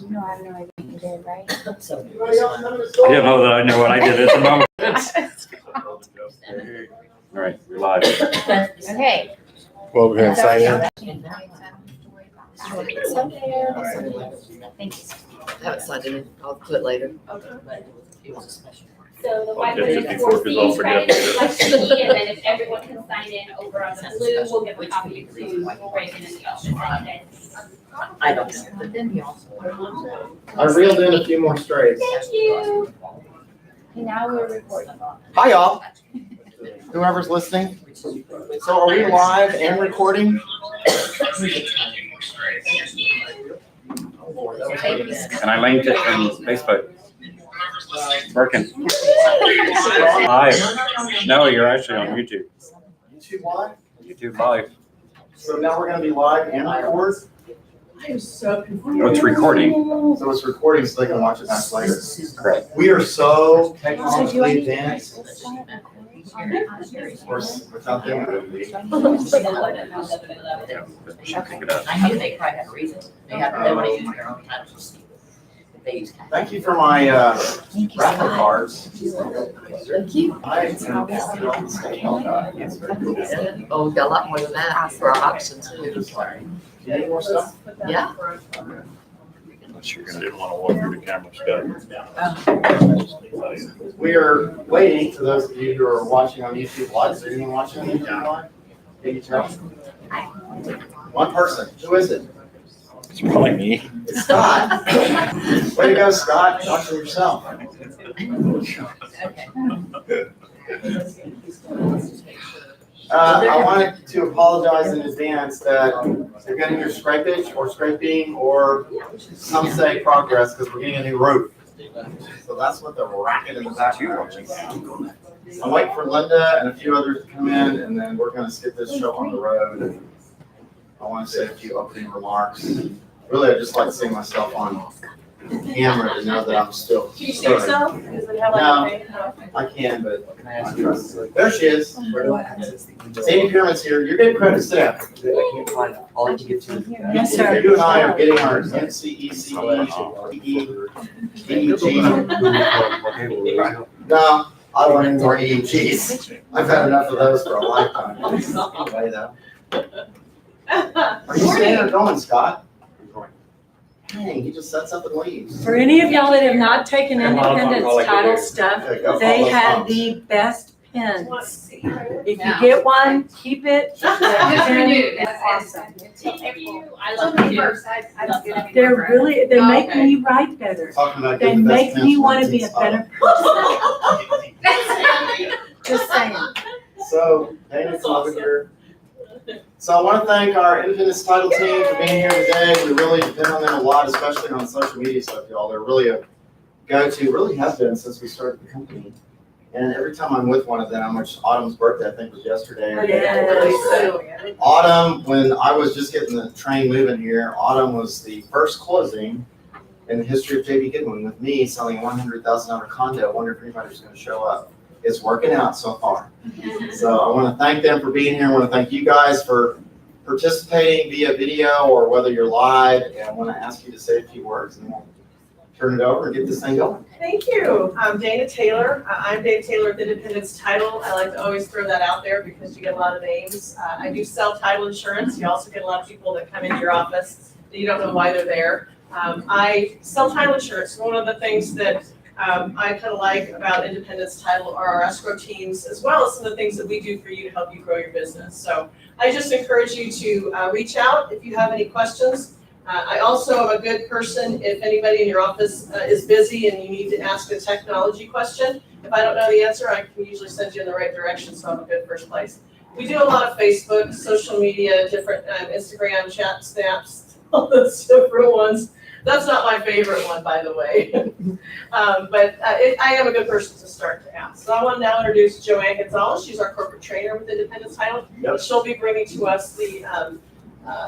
No, I have no idea what you did, right? I didn't know that I knew what I did at the moment. All right, you're live. Okay. Well, we're gonna sign in. Thank you. I haven't signed in. I'll do it later. So the I'll get 504 54 because I'll C forget credit later. like me, and then if everyone can sign in over on the blue, we'll give a copy to Reagan and the office. I don't know, but then he also. I reeled in a few more strays. Thank you. Okay, now we're recording. Hi, y'all. Whoever's listening. So are we live and recording? And I linked it in Facebook. Working. Live. No, you're actually on YouTube. YouTube live? YouTube live. So now we're gonna be live and record? I am so confused. No, it's recording. So it's recording so they can watch it back later. Correct. We are so So do I technologically need to advanced. Of course, without them, it wouldn't be. Yeah, but we should pick it up. I knew they probably had a reason. They want to use their own titles. They use. Thank you for my Thank you. raffle cards. Thank you. Oh, we got a lot more than that for our auction too. You need more stuff? Yeah. Unless you're gonna want to walk through the camera, Scott. We are waiting for those of you who are watching on YouTube Live. Is there anyone watching on YouTube Live? Can you tell? One person. Who is it? It's probably me. It's Scott. Way to go, Scott. Watching yourself. I wanted to apologize in advance that you're going to hear scrapage or scraping or some say progress because we're getting a new roof. So that's what the racket in the background is. I'm waiting for Linda and a few others to come in, and then we're going to get this show on the road. I want to say a few opening remarks. Really, I just like seeing myself on camera to know that I'm still. Can you see yourself? Does it have like No, I can, but there she is. Sandy Pierman's here. You're getting credit. Sit down. I can't find it. All I can get to. Yes, sir. You and I are getting our NCECE, EEG. No, I want any more EEGs. I've had enough of those for a lifetime. Anyway, though. Are you staying or going, Scott? Dang, he just sets up and leaves. For any of y'all that have not taken Come on, Independence I'll title do. stuff, Okay, go they follow have Tom's. the best pins. If you Yeah. get one, keep it. Just renewed. Awesome. Thank you. I love you. They're really, they make Okay. me write better. Talking about They getting the best make me pins want to from be a Indeed better person. Just saying. So, Dana's over here. So I want to thank our Independence title team for being here today. We really depend on them a lot, especially on social media stuff, y'all. They're really a go-to, really have been since we started the company. And every time I'm with one of them, which Autumn's birthday, I think was yesterday. or the day before yesterday. Autumn, when I was just getting the train moving here, Autumn was the first closing in the history of JB Goodwin with me selling a $100,000 condo. I wonder if anybody's going to show up. It's working out so far. So I want to thank them for being here. I want to thank you guys for participating via video or whether you're live. And I want to ask you to say a few words and we'll turn it over and get this thing going. Thank you. I'm Dana Taylor. I'm Dana Taylor with Independence Title. I like to always throw that out there because you get a lot of names. I do sell title insurance. You also get a lot of people that come into your office that you don't know why they're there. I sell title insurance. One of the things that I kind of like about Independence Title are our escrow teams, as well as some of the things that we do for you to help you grow your business. So I just encourage you to reach out if you have any questions. I also am a good person if anybody in your office is busy and you need to ask a technology question. If I don't know the answer, I can usually send you in the right direction, so I'm a good first place. We do a lot of Facebook, social media, different Instagram, chat, snaps, all those different ones. That's not my favorite one, by the way. But I am a good person to start to ask. So I want to now introduce Joanne Gonzalez. She's our corporate trainer with Independence Title. Yep. She'll be bringing to us the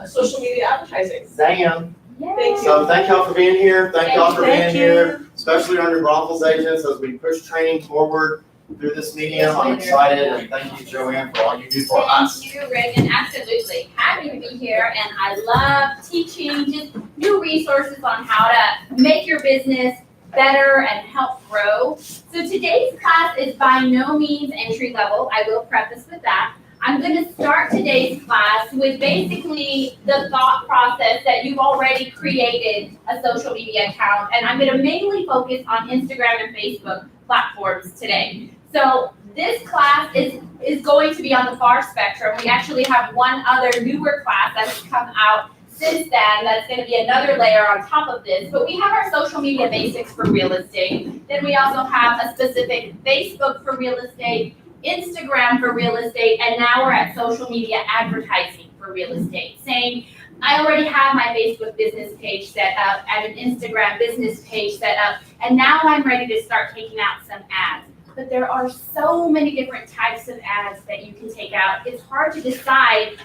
social media advertising. Sam. Thank you. So thank y'all for being here. Thank y'all for being Thank here, especially our new Brothels agents as we push training forward through this medium. I'm excited and thank you, Joanne, for all you do for us. Thank you, Reagan. Absolutely. Happy to be here. And I love teaching just new resources on how to make your business better and help grow. So today's class is by no means entry level. I will preface with that. I'm going to start today's class with basically the thought process that you've already created a social media account, and I'm going to mainly focus on Instagram and Facebook platforms today. So this class is going to be on the far spectrum. We actually have one other newer class that has come out since then that's going to be another layer on top of this. But we have our social media basics for real estate. Then we also have a specific Facebook for real estate, Instagram for real estate, and now we're at social media advertising for real estate, saying, I already have my Facebook business page set up and an Instagram business page set up, and now I'm ready to start taking out some ads. But there are so many different types of ads that you can take out. It's hard to decide,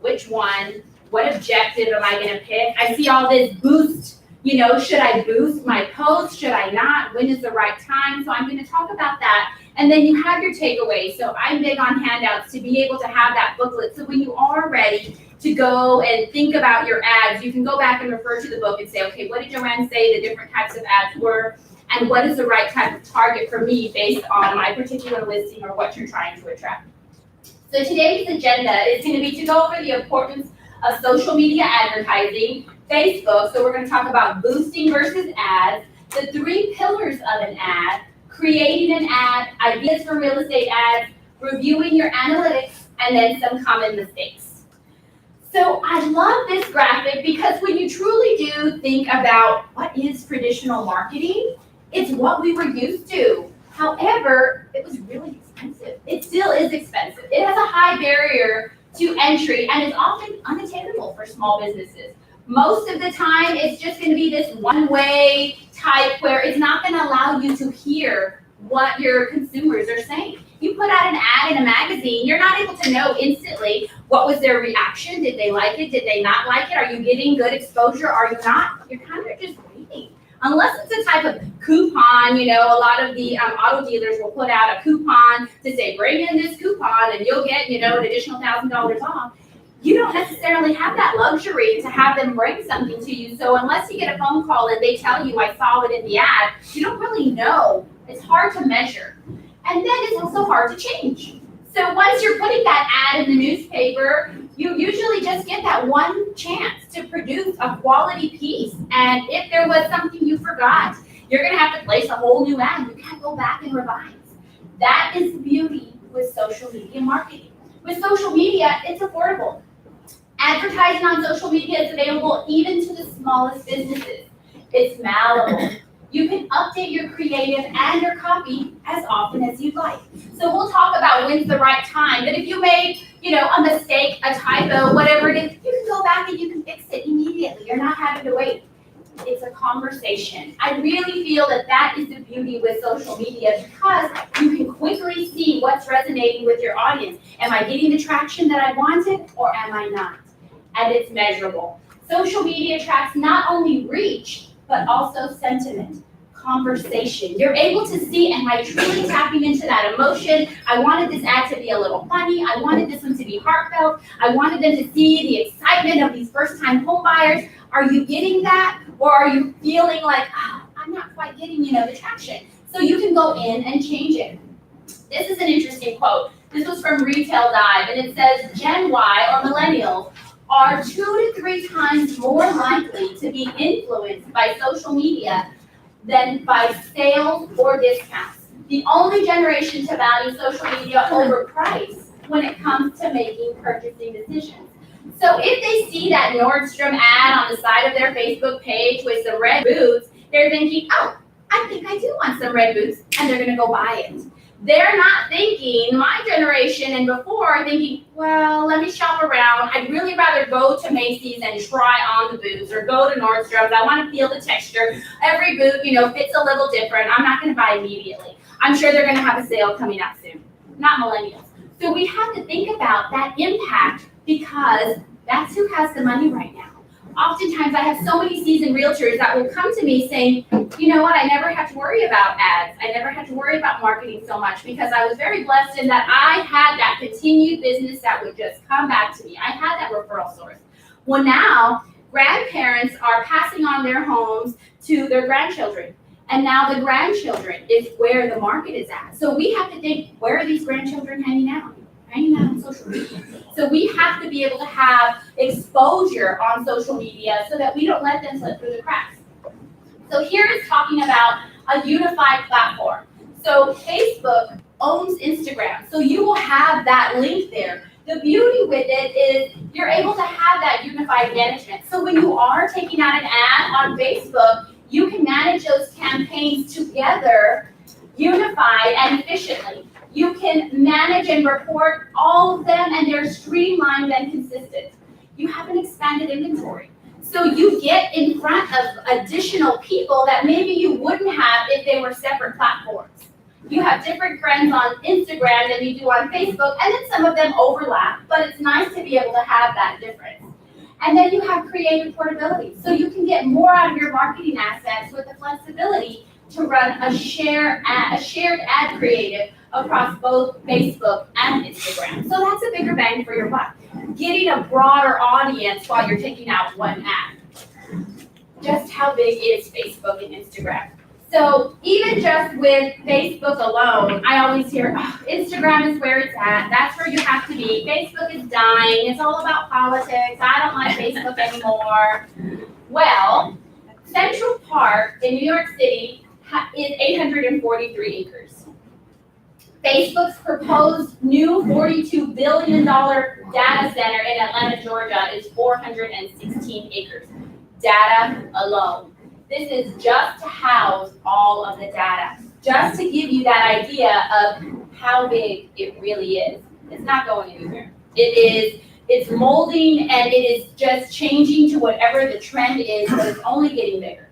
which one, what objective am I gonna pick? I see all this boost, should I boost my post? Should I not? When is the right time? So I'm gonna talk about that. And then you have your takeaways. So I'm big on handouts to be able to have that booklet. So when you are ready to go and think about your ads, you can go back and refer to the book and say, okay, what did Joanne say the different types of ads were? And what is the right type of target for me based on my particular listing or what you're trying to attract? So today's agenda is going to be to go over the importance of social media advertising, Facebook. So we're going to talk about boosting versus ads, the 3 pillars of an ad, creating an ad, ideas for real estate ads, reviewing your analytics, and then some common mistakes. So I love this graphic because when you truly do think about what is traditional marketing, it's what we were used to. However, it was really expensive. It still is expensive. It has a high barrier to entry and is often unattainable for small businesses. Most of the time, it's just going to be this one-way type where it's not going to allow you to hear what your consumers are saying. You put out an ad in a magazine, you're not able to know instantly what was their reaction. Did they like it? Did they not like it? Are you getting good exposure? Are you not? You're kind of just waiting. Unless it's a type of coupon, a lot of the auto dealers will put out a coupon to say, bring in this coupon and you'll get, an additional $1,000 off. You don't necessarily have that luxury to have them bring something to you. So unless you get a phone call and they tell you, I saw it in the ad, you don't really know. It's hard to measure. And then it's also hard to change. So once you're putting that ad in the newspaper, you usually just get that one chance to produce a quality piece. And if there was something you forgot, you're going to have to place a whole new ad. You can't go back and revise. That is the beauty with social media marketing. With social media, it's affordable. Advertising on social media is available even to the smallest businesses. It's malleable. You can update your creative and your copy as often as you'd like. So we'll talk about when's the right time. But if you made, a mistake, a typo, whatever it is, you can go back and you can fix it immediately. You're not having to wait. It's a conversation. I really feel that is the beauty with social media because you can quickly see what's resonating with your audience. Am I getting the traction that I wanted or am I not? And it's measurable. Social media tracks not only reach, but also sentiment, conversation. You're able to see, am I truly tapping into that emotion? I wanted this ad to be a little funny. I wanted this one to be heartfelt. I wanted them to see the excitement of these first-time home buyers. Are you getting that? Or are you feeling like, I'm not quite getting, the traction? So you can go in and change it. This is an interesting quote. This was from Retail Dive, and it says, Gen Y, or millennials, are 2 to 3 times more likely to be influenced by social media than by sales or discounts. The only generation to value social media over price when it comes to making purchasing decisions. So if they see that Nordstrom ad on the side of their Facebook page with some red boots, they're thinking, I think I do want some red boots, and they're going to go buy it. They're not thinking, my generation and before, thinking, well, let me shop around. I'd really rather go to Macy's and try on the boots or go to Nordstrom's. I want to feel the texture. Every boot, fits a little different. I'm not going to buy immediately. I'm sure they're going to have a sale coming out soon. Not millennials. So we have to think about that impact because that's who has the money right now. Oftentimes, I have so many seasoned realtors that will come to me saying, you know what, I never had to worry about ads. I never had to worry about marketing so much because I was very blessed in that I had that continued business that would just come back to me. I had that referral source. Well, now grandparents are passing on their homes to their grandchildren. And now the grandchildren is where the market is at. So we have to think, where are these grandchildren hanging out? Hanging out on social media. So we have to be able to have exposure on social media so that we don't let them slip through the cracks. So here is talking about a unified platform. So Facebook owns Instagram, so you will have that link there. The beauty with it is you're able to have that unified management. So when you are taking out an ad on Facebook, you can manage those campaigns together, unified and efficiently. You can manage and report all of them, and they're streamlined and consistent. You have an expanded inventory. So you get in front of additional people that maybe you wouldn't have if they were separate platforms. You have different friends on Instagram than you do on Facebook, and then some of them overlap, but it's nice to be able to have that difference. And then you have creative portability. So you can get more out of your marketing assets with the flexibility to run a shared ad creative across both Facebook and Instagram. So that's a bigger bang for your buck. Getting a broader audience while you're taking out one ad. Just how big is Facebook and Instagram? So even just with Facebook alone, I always hear, oh, Instagram is where it's at. That's where you have to be. Facebook is dying. It's all about politics. I don't like Facebook anymore. Well, Central Park in New York City is 843 acres. Facebook's proposed new $42 billion data center in Atlanta, Georgia is 416 acres. Data alone. This is just to house all of the data, just to give you that idea of how big it really is. It's not going anywhere. It's molding and it is just changing to whatever the trend is, but it's only getting bigger.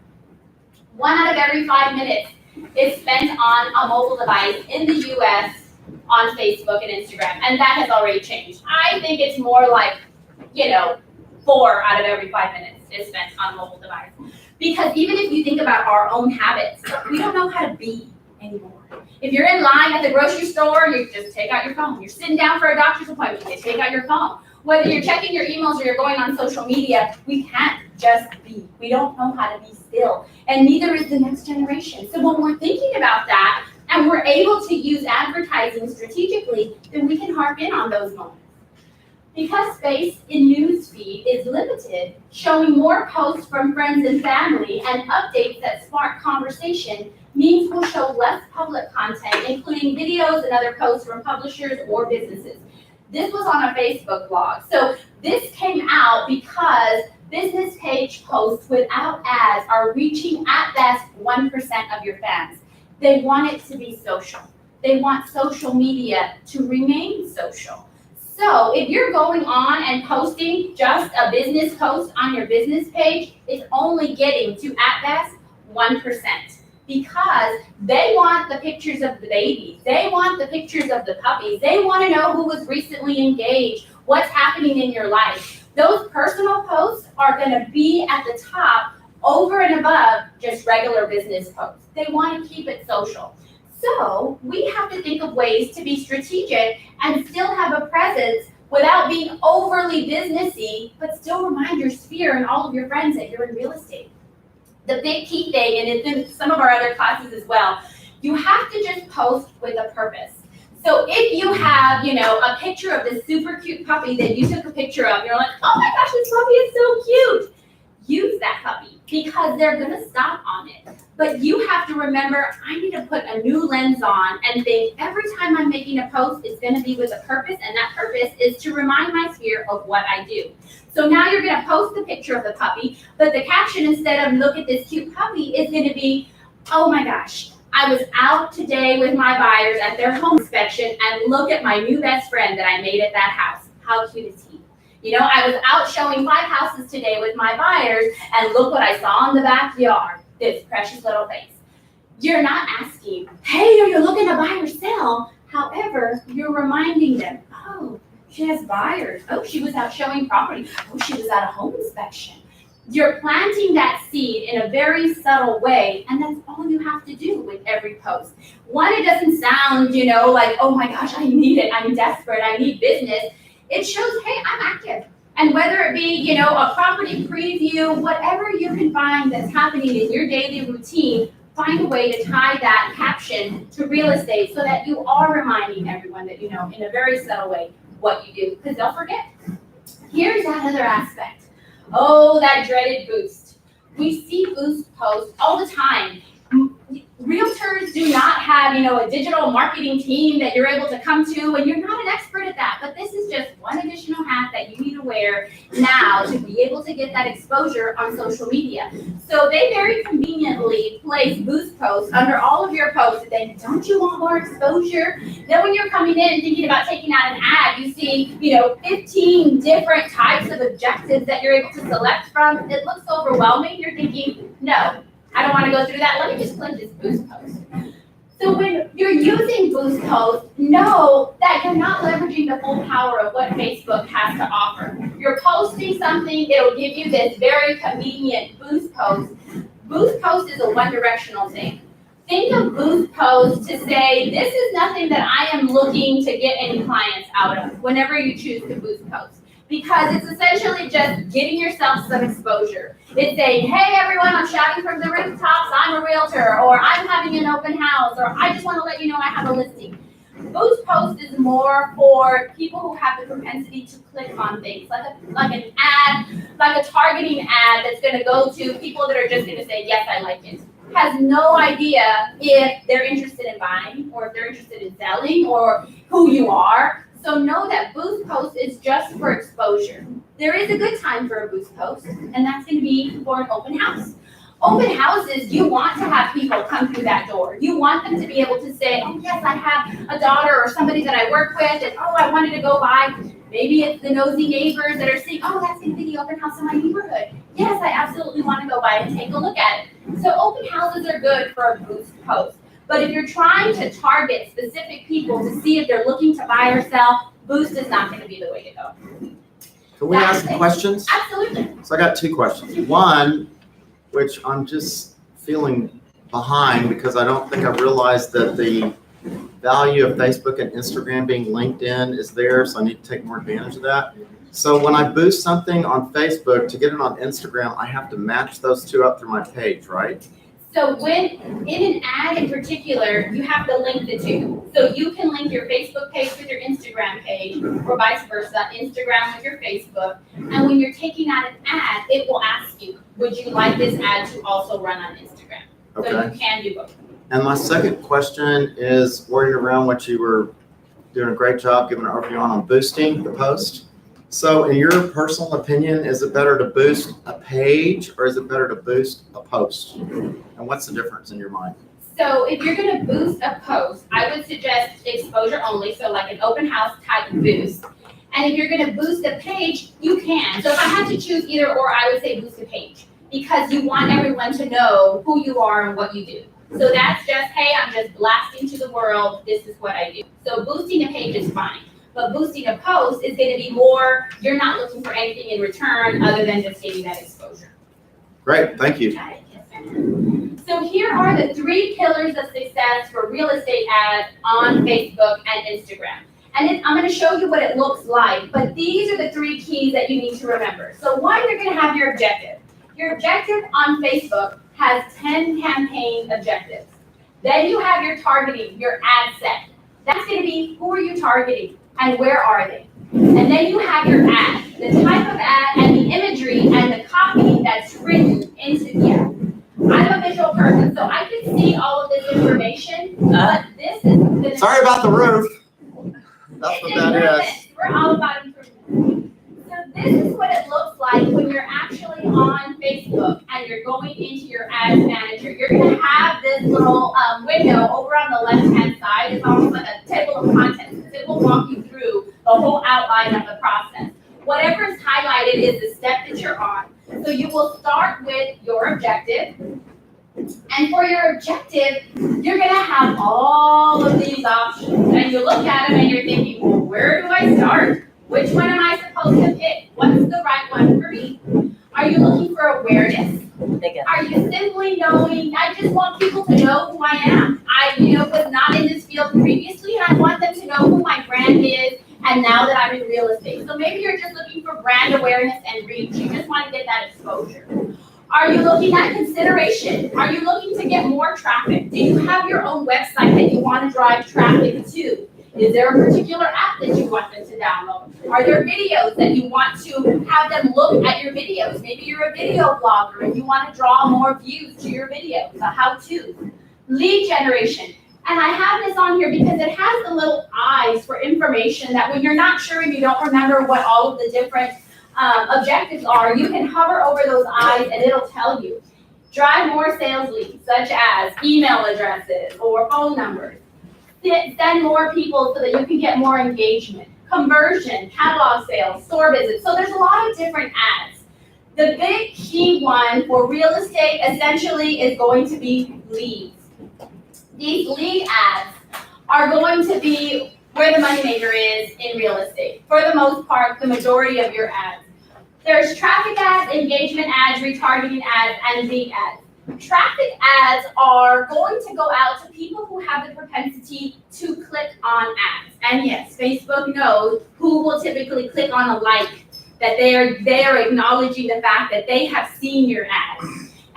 1 out of every 5 minutes is spent on a mobile device in the US on Facebook and Instagram, and that has already changed. I think it's more like, 4 out of every 5 minutes is spent on a mobile device. Because even if you think about our own habits, we don't know how to be anymore. If you're in line at the grocery store, you just take out your phone. You're sitting down for a doctor's appointment, you take out your phone. Whether you're checking your emails or you're going on social media, we can't just be. We don't know how to be still. And neither is the next generation. So when we're thinking about that and we're able to use advertising strategically, then we can harp in on those moments. Because space in newsfeed is limited, showing more posts from friends and family and updates that spark conversation means we'll show less public content, including videos and other posts from publishers or businesses. This was on a Facebook blog. So this came out because business page posts without ads are reaching at best 1% of your fans. They want it to be social. They want social media to remain social. So if you're going on and posting just a business post on your business page, it's only getting to at best 1%, because they want the pictures of the babies. They want the pictures of the puppies. They want to know who was recently engaged, what's happening in your life. Those personal posts are going to be at the top over and above just regular business posts. They want to keep it social. So we have to think of ways to be strategic and still have a presence without being overly businessy, but still remind your sphere and all of your friends that you're in real estate. The big key thing, and it's in some of our other classes as well, you have to just post with a purpose. So if you have, a picture of this super cute puppy that you took a picture of, you're like, oh my gosh, this puppy is so cute. Use that puppy because they're gonna stop on it. But you have to remember, I need to put a new lens on and think every time I'm making a post, it's gonna be with a purpose, and that purpose is to remind my sphere of what I do. So now you're gonna post the picture of the puppy, but the caption, instead of look at this cute puppy, is gonna be, oh my gosh, I was out today with my buyers at their home inspection, and look at my new best friend that I made at that house. How cute is he? I was out showing 5 houses today with my buyers, and look what I saw in the backyard, this precious little face. You're not asking, hey, are you looking to buy or sell? However, you're reminding them, oh, she has buyers. Oh, she was out showing property. Oh, she was at a home inspection. You're planting that seed in a very subtle way, and that's all you have to do with every post. One, it doesn't sound, like, oh my gosh, I need it. I'm desperate. I need business. It shows, hey, I'm active. And whether it be, you know, a property preview, whatever you can find that's happening in your daily routine, find a way to tie that caption to real estate so that you are reminding everyone that you know in a very subtle way what you do, because they'll forget. Here's that other aspect. Oh, that dreaded boost. We see boost posts all the time. Realtors do not have, you know, a digital marketing team that you're able to come to, and you're not an expert at that, but this is just one additional hat that you need to wear now to be able to get that exposure on social media. So they very conveniently place boost posts under all of your posts, and then don't you want more exposure? Then when you're coming in and thinking about taking out an ad, you see, you know, 15 different types of objectives that you're able to select from. It looks overwhelming. You're thinking, no, I don't want to go through that. Let me just click this boost post. So when you're using boost posts, know that you're not leveraging the full power of what Facebook has to offer. You're posting something, it'll give you this very convenient boost post. Boost post is a one-directional thing. Think of boost post to say, this is nothing that I am looking to get any clients out of whenever you choose to boost post. Because it's essentially just getting yourself some exposure. It's saying, hey everyone, I'm shouting from the rooftops, I'm a realtor, or I'm having an open house, or I just want to let you know I have a listing. Boost post is more for people who have the propensity to click on things, like an ad, like a targeting ad that's going to go to people that are just going to say, yes, I like it. Has no idea if they're interested in buying, or if they're interested in selling, or who you are. So know that boost post is just for exposure. There is a good time for a boost post, and that's going to be for an open house. Open houses, you want to have people come through that door. You want them to be able to say, oh yes, I have a daughter or somebody that I work with, and oh, I wanted to go by. Maybe it's the nosy neighbors that are saying, oh, that's going to be the open house in my neighborhood. Yes, I absolutely want to go by and take a look at it. So open houses are good for a boost post. But if you're trying to target specific people to see if they're looking to buy or sell, boost is not going to be the way to go. Can we ask some questions? Absolutely. So I got two questions. One, which I'm just feeling behind because I don't think I realized that the value of Facebook and Instagram being linked in is there, so I need to take more advantage of that. So when I boost something on Facebook to get it on Instagram, I have to match those two up through my page, right? So when, in an ad in particular, you have to link the two. So you can link your Facebook page with your Instagram page, or vice versa, Instagram with your Facebook. And when you're taking out an ad, it will ask you, would you like this ad to also run on Instagram? So Okay. you can do both. And my second question is worded around what you were doing a great job giving an overview on boosting the post. So in your personal opinion, is it better to boost a page or is it better to boost a post? And what's the difference in your mind? So if you're going to boost a post, I would suggest exposure only, so like an open house type boost. And if you're going to boost a page, you can. So if I had to choose either or, I would say boost a page, because you want everyone to know who you are and what you do. So that's just, hey, I'm just blasting to the world, this is what I do. So boosting a page is fine. But boosting a post is going to be more, you're not looking for anything in return other than just getting that exposure. Great, thank you. Got it? Yes, ma'am. So here are the 3 pillars of success for real estate ads on Facebook and Instagram. And I'm going to show you what it looks like, but these are the 3 keys that you need to remember. So one, you're going to have your objective. Your objective on Facebook has 10 campaign objectives. Then you have your targeting, your ad set. That's going to be, who are you targeting and where are they? And then you have your ad, the type of ad and the imagery and the copy that's written into the ad. I'm a visual person, so I can see all of this information, but this is Sorry about the roof. That's what that is. We're all about improvement. So this is what it looks like when you're actually on Facebook and you're going into your ads manager. You're going to have this little window over on the left-hand side. It's almost like a table of contents. It will walk you through the whole outline of the process. Whatever is highlighted is the step that you're on. So you will start with your objective. And for your objective, you're going to have all of these options. And you look at them and you're thinking, well, where do I start? Which one am I supposed to pick? What's the right one for me? Are you looking for awareness? Are you simply knowing, I just want people to know who I am. I, was not in this field previously, and I want them to know who my brand is, and now that I'm in real estate. So maybe you're just looking for brand awareness and reach. You just want to get that exposure. Are you looking at consideration? Are you looking to get more traffic? Do you have your own website that you want to drive traffic to? Is there a particular app that you want them to download? Are there videos that you want to have them look at your videos? Maybe you're a video blogger and you want to draw more views to your videos, a how-to. Lead generation. And I have this on here because it has the little eyes for information that when you're not sure and you don't remember what all of the different objectives are, you can hover over those eyes and it'll tell you. Drive more sales leads, such as email addresses or phone numbers. Send more people so that you can get more engagement. Conversion, catalog sales, store visits. So there's a lot of different ads. The big key one for real estate essentially is going to be leads. These lead ads are going to be where the moneymaker is in real estate. For the most part, the majority of your ads. There's traffic ads, engagement ads, retargeting ads, and lead ads. Traffic ads are going to go out to people who have the propensity to click on ads. And yes, Facebook knows who will typically click on a like, that they are acknowledging the fact that they have seen your ad.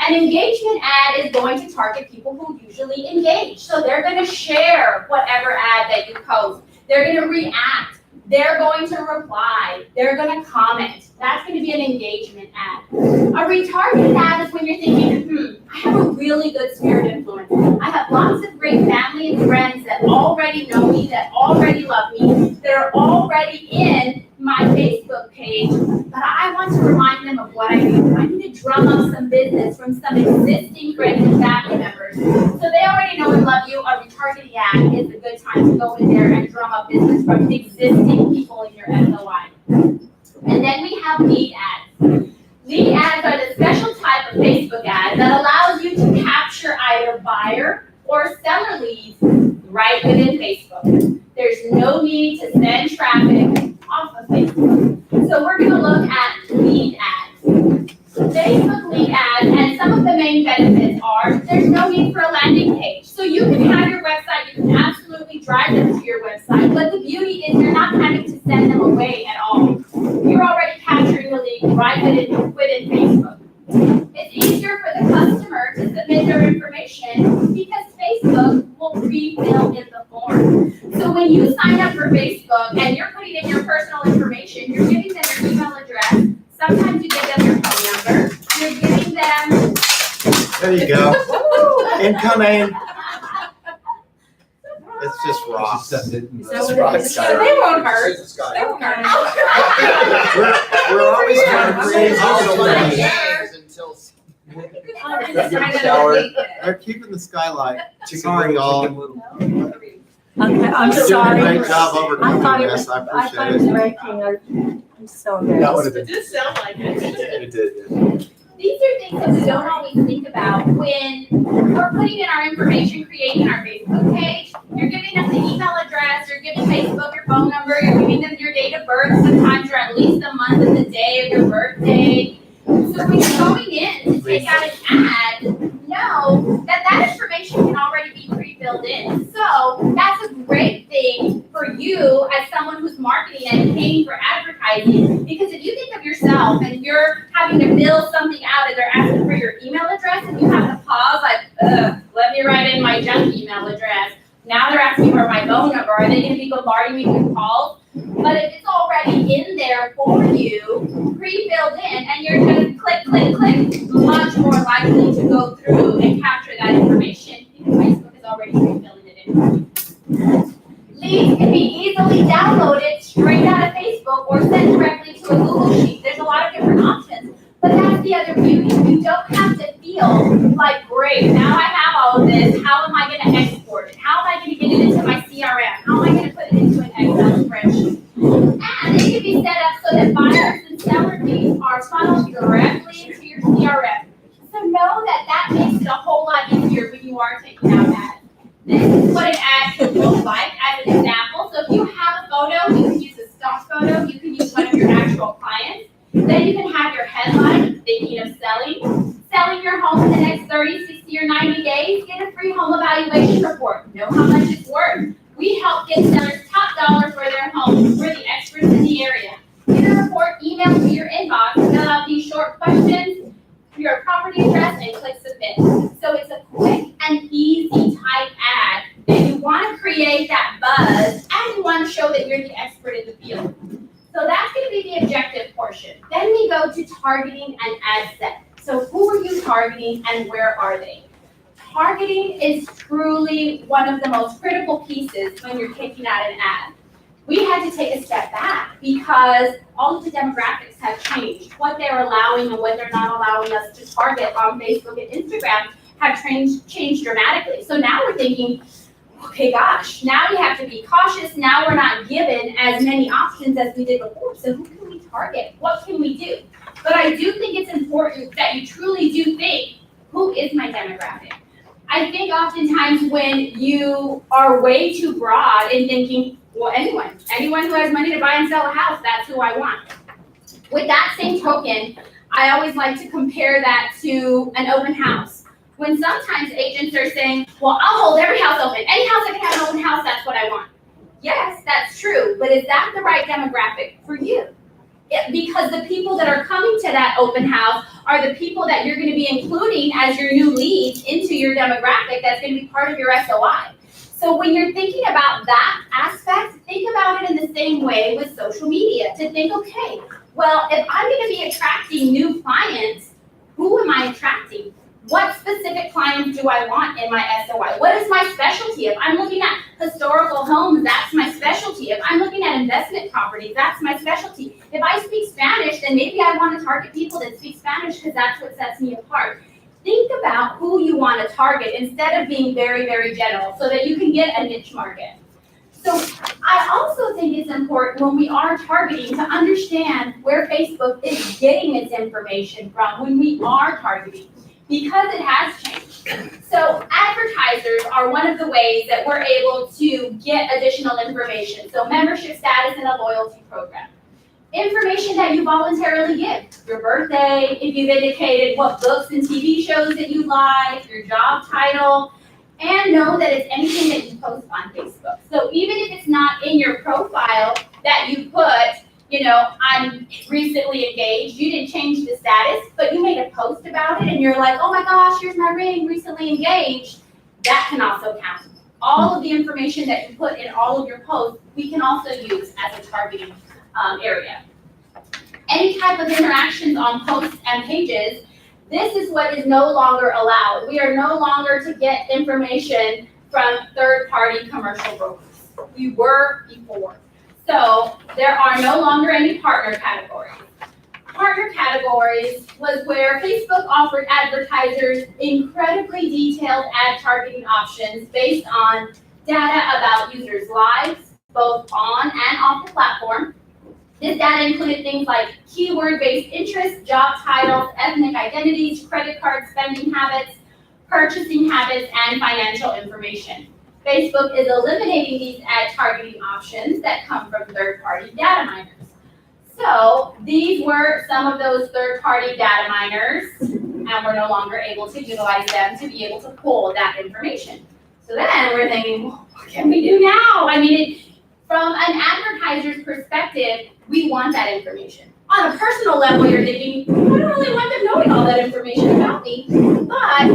An engagement ad is going to target people who usually engage. So they're going to share whatever ad that you post. They're going to react. They're going to reply. They're going to comment. That's going to be an engagement ad. A retargeted ad is when you're thinking, I have a really good sphere of influence. I have lots of great family and friends that already know me, that already love me, that are already in my Facebook page, but I want to remind them of what I do. I need to drum up some business from some existing friends and family members. So they already know and love you. A retargeting ad is a good time to go in there and drum up business from existing people in your SOI. And then we have lead ads. Lead ads are the special type of Facebook ad that allows you to capture either buyer or seller leads right within Facebook. There's no need to send traffic off of Facebook. So we're going to look at lead ads. Facebook lead ads, and some of the main benefits are there's no need for a landing page. So you can have your website, you can absolutely drive them to your website, but the beauty is you're not having to send them away at all. You're already capturing the lead right within Facebook. It's easier for the customer to submit their information because Facebook will pre-fill in the form. So when you sign up for Facebook and you're putting in your personal information, you're giving them your email address. Sometimes you give them your phone number. You're giving them. There you go. Incoming. It's just rocks. It's rocks. They won't hurt. They won't hurt. We're always trying to create digital things. They're keeping the skylight. Sorry, y'all. Okay, I'm You're doing a sorry. great job I overcoming thought it this. was, I I thought it appreciate was it. breaking. I'm so That would embarrassed. have It did sound like it. It did. These are things that we don't always think about when we're putting in our information, creating our Facebook page. You're giving them the email address, you're giving Facebook your phone number, you're giving them your date of birth. Sometimes you're at least the month and the day of your birthday. So when you're going in to take out an ad, know that that information can already be pre-filled in. So that's a great thing for you as someone who's marketing and paying for advertising, because if you think of yourself and you're having to fill something out and they're asking for your email address and you have to pause let me write in my junk email address. Now they're asking for my phone number. Are they going to be bombarding me with calls? But if it's already in there for you, pre-filled in, and you're going to click, much more likely to go through and capture that information because Facebook is already pre-filling it in. Leads can be easily downloaded straight out of Facebook or sent directly to a Google Sheet. There's a lot of different options, but that's the other beauty. You don't have to feel like, great, now I have all of this. How am I going to export it? How am I going to get it into my CRM? How am I going to put it into an Excel spreadsheet? And it can be set up so that buyers and seller leads are funneled directly into your CRM. So know that that makes it a whole lot easier when you are taking out ads. This is what an ad can look like as an example. So if you have a photo, you can use a stock photo, you can use one of your actual clients. Then you can have your headline, thinking of selling your home in the next 30, 60, or 90 days. Get a free home evaluation report. Know how much it's worth. We help get sellers top dollar for their homes. We're the experts in the area. Get a report, email email to your inbox, fill out these short questions, your property address, and click submit. So it's a quick and easy type ad that you want to create that buzz and you want to show that you're the expert in the field. So that's going to be the objective portion. Then we go to targeting and ad set. So who are you targeting and where are they? Targeting is truly one of the most critical pieces when you're taking out an ad. We had to take a step back because all of the demographics have changed. What they're allowing and what they're not allowing us to target on Facebook and Instagram have changed dramatically. So now we're thinking, okay, gosh, now we have to be cautious. Now we're not given as many options as we did before. So who can we target? What can we do? But I do think it's important that you truly do think, who is my demographic? I think oftentimes when you are way too broad in thinking, well, anyone who has money to buy and sell a house, that's who I want. With that same token, I always like to compare that to an open house. When sometimes agents are saying, well, I'll hold every house open. Any house that can have an open house, that's what I want. Yes, that's true, but is that the right demographic for you? Because the people that are coming to that open house are the people that you're going to be including as your new leads into your demographic that's going to be part of your SOI. So when you're thinking about that aspect, think about it in the same way with social media to think, okay, well, if I'm going to be attracting new clients, who am I attracting? What specific clients do I want in my SOI? What is my specialty? If I'm looking at historical homes, that's my specialty. If I'm looking at investment properties, that's my specialty. If I speak Spanish, then maybe I want to target people that speak Spanish because that's what sets me apart. Think about who you want to target instead of being very, very general so that you can get a niche market. So I also think it's important when we are targeting to understand where Facebook is getting its information from when we are targeting, because it has changed. So advertisers are one of the ways that we're able to get additional information. So membership status in a loyalty program. Information that you voluntarily give. Your birthday, if you've indicated what books and TV shows that you like, your job title, and know that it's anything that you post on Facebook. So even if it's not in your profile that you put, you know, I'm recently engaged, you didn't change the status, but you made a post about it and you're like, oh my gosh, here's my ring, recently engaged, that can also count. All of the information that you put in all of your posts, we can also use as a targeting area. Any type of interactions on posts and pages, this is what is no longer allowed. We are no longer to get information from third-party commercial brokers. We were before. So there are no longer any partner categories. Partner categories was where Facebook offered advertisers incredibly detailed ad targeting options based on data about users' lives, both on and off the platform. This data included things like keyword-based interests, job titles, ethnic identities, credit card spending habits, purchasing habits, and financial information. Facebook is eliminating these ad targeting options that come from third-party data miners. So these were some of those third-party data miners, and we're no longer able to utilize them to be able to pull that information. So then we're thinking, well, what can we do now? I mean, from an advertiser's perspective, we want that information. On a personal level, you're thinking, I don't really want them knowing all that information about me. But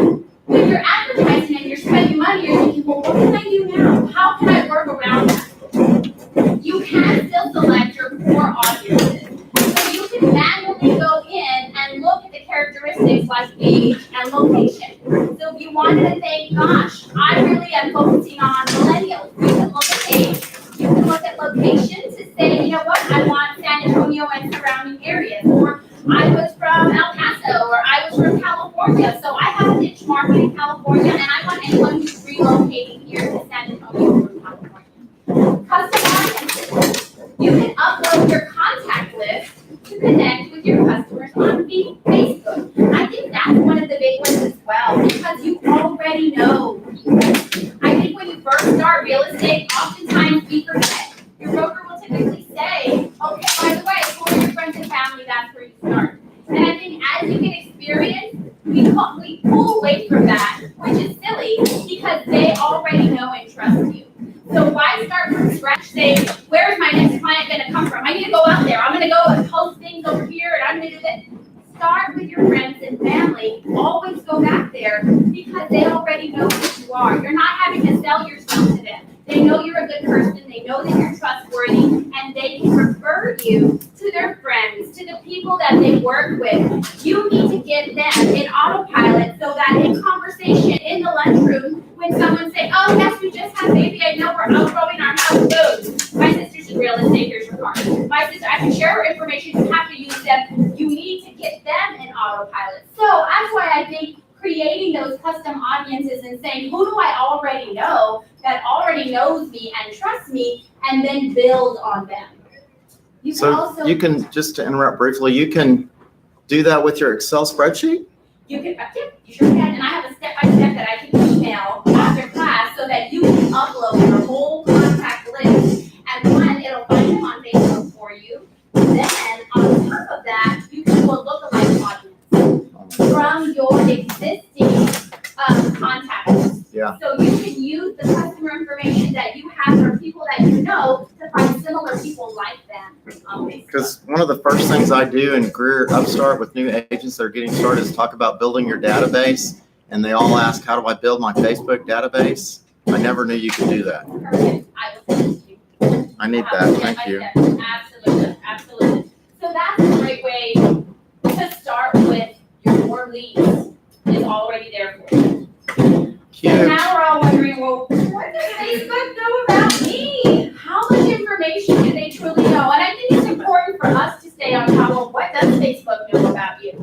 when you're advertising and you're spending money, you're thinking, well, what can I do now? How can I work around that? You can still select your core audiences. So you can manually go in and look at the characteristics like age and location. So if you wanted to think, gosh, I really am focusing on millennials, you can look at age. You can look at location to say, you know what, I want San Antonio and surrounding areas, or I was from El Paso, or I was from California, so I have a niche market in California, and I want anyone who's relocating here to San Antonio from California. Custom audiences. You can upload your contact list to connect with your customers on Facebook. I think that's one of the big ones as well, because you already know people. I think when you first start real estate, oftentimes we forget. Your broker will typically say, okay, by the way, for your friends and family, that's where you start. And I think as you get experience, we pull away from that, which is silly because they already know and trust you. So why start from scratch? Say, where's my next client gonna come from? I need to go out there. I'm gonna go and post things over here and I'm gonna do this. Start with your friends and family. Always go back there because they already know who you are. You're not having to sell yourself to them. They know you're a good person. They know that you're trustworthy and they can refer you to their friends, to the people that they work with. You need to get them in autopilot so that in conversation in the lunchroom, when someone say, oh, yes, we just had a baby, I know we're outgrowing our house. Boom. My sister's in real estate, here's your card. My sister, I can share her information, you have to use them. You need to get them in autopilot. So that's why I think creating those custom audiences and saying, who do I already know that already knows me and trusts me, and then build on them. You can So also, you can, just to interrupt briefly, you can do that with your Excel spreadsheet? you can, yeah, you sure can, and I have a step-by-step that I can email after class so that you can upload your whole contact list, and one, it'll find them on Facebook for you. Then, on top of that, you can do a lookalike audience from your existing contacts. Yeah. So you can use the customer information that you have for people that you know to find similar people like them on Facebook. Because one of the first things I do in Career Upstart with new agents that are getting started is talk about building your database. And they all ask, how do I build my Facebook database? I never knew you could do that. Perfect. I will send it to you. I need that. Thank you. Absolutely, absolutely. So that's a great way to start with your leads. It's already there for you. And Cute. now we're all wondering, well, what does Facebook know about me? How much information do they truly know? And I think it's important for us to stay on top of what does Facebook know about you.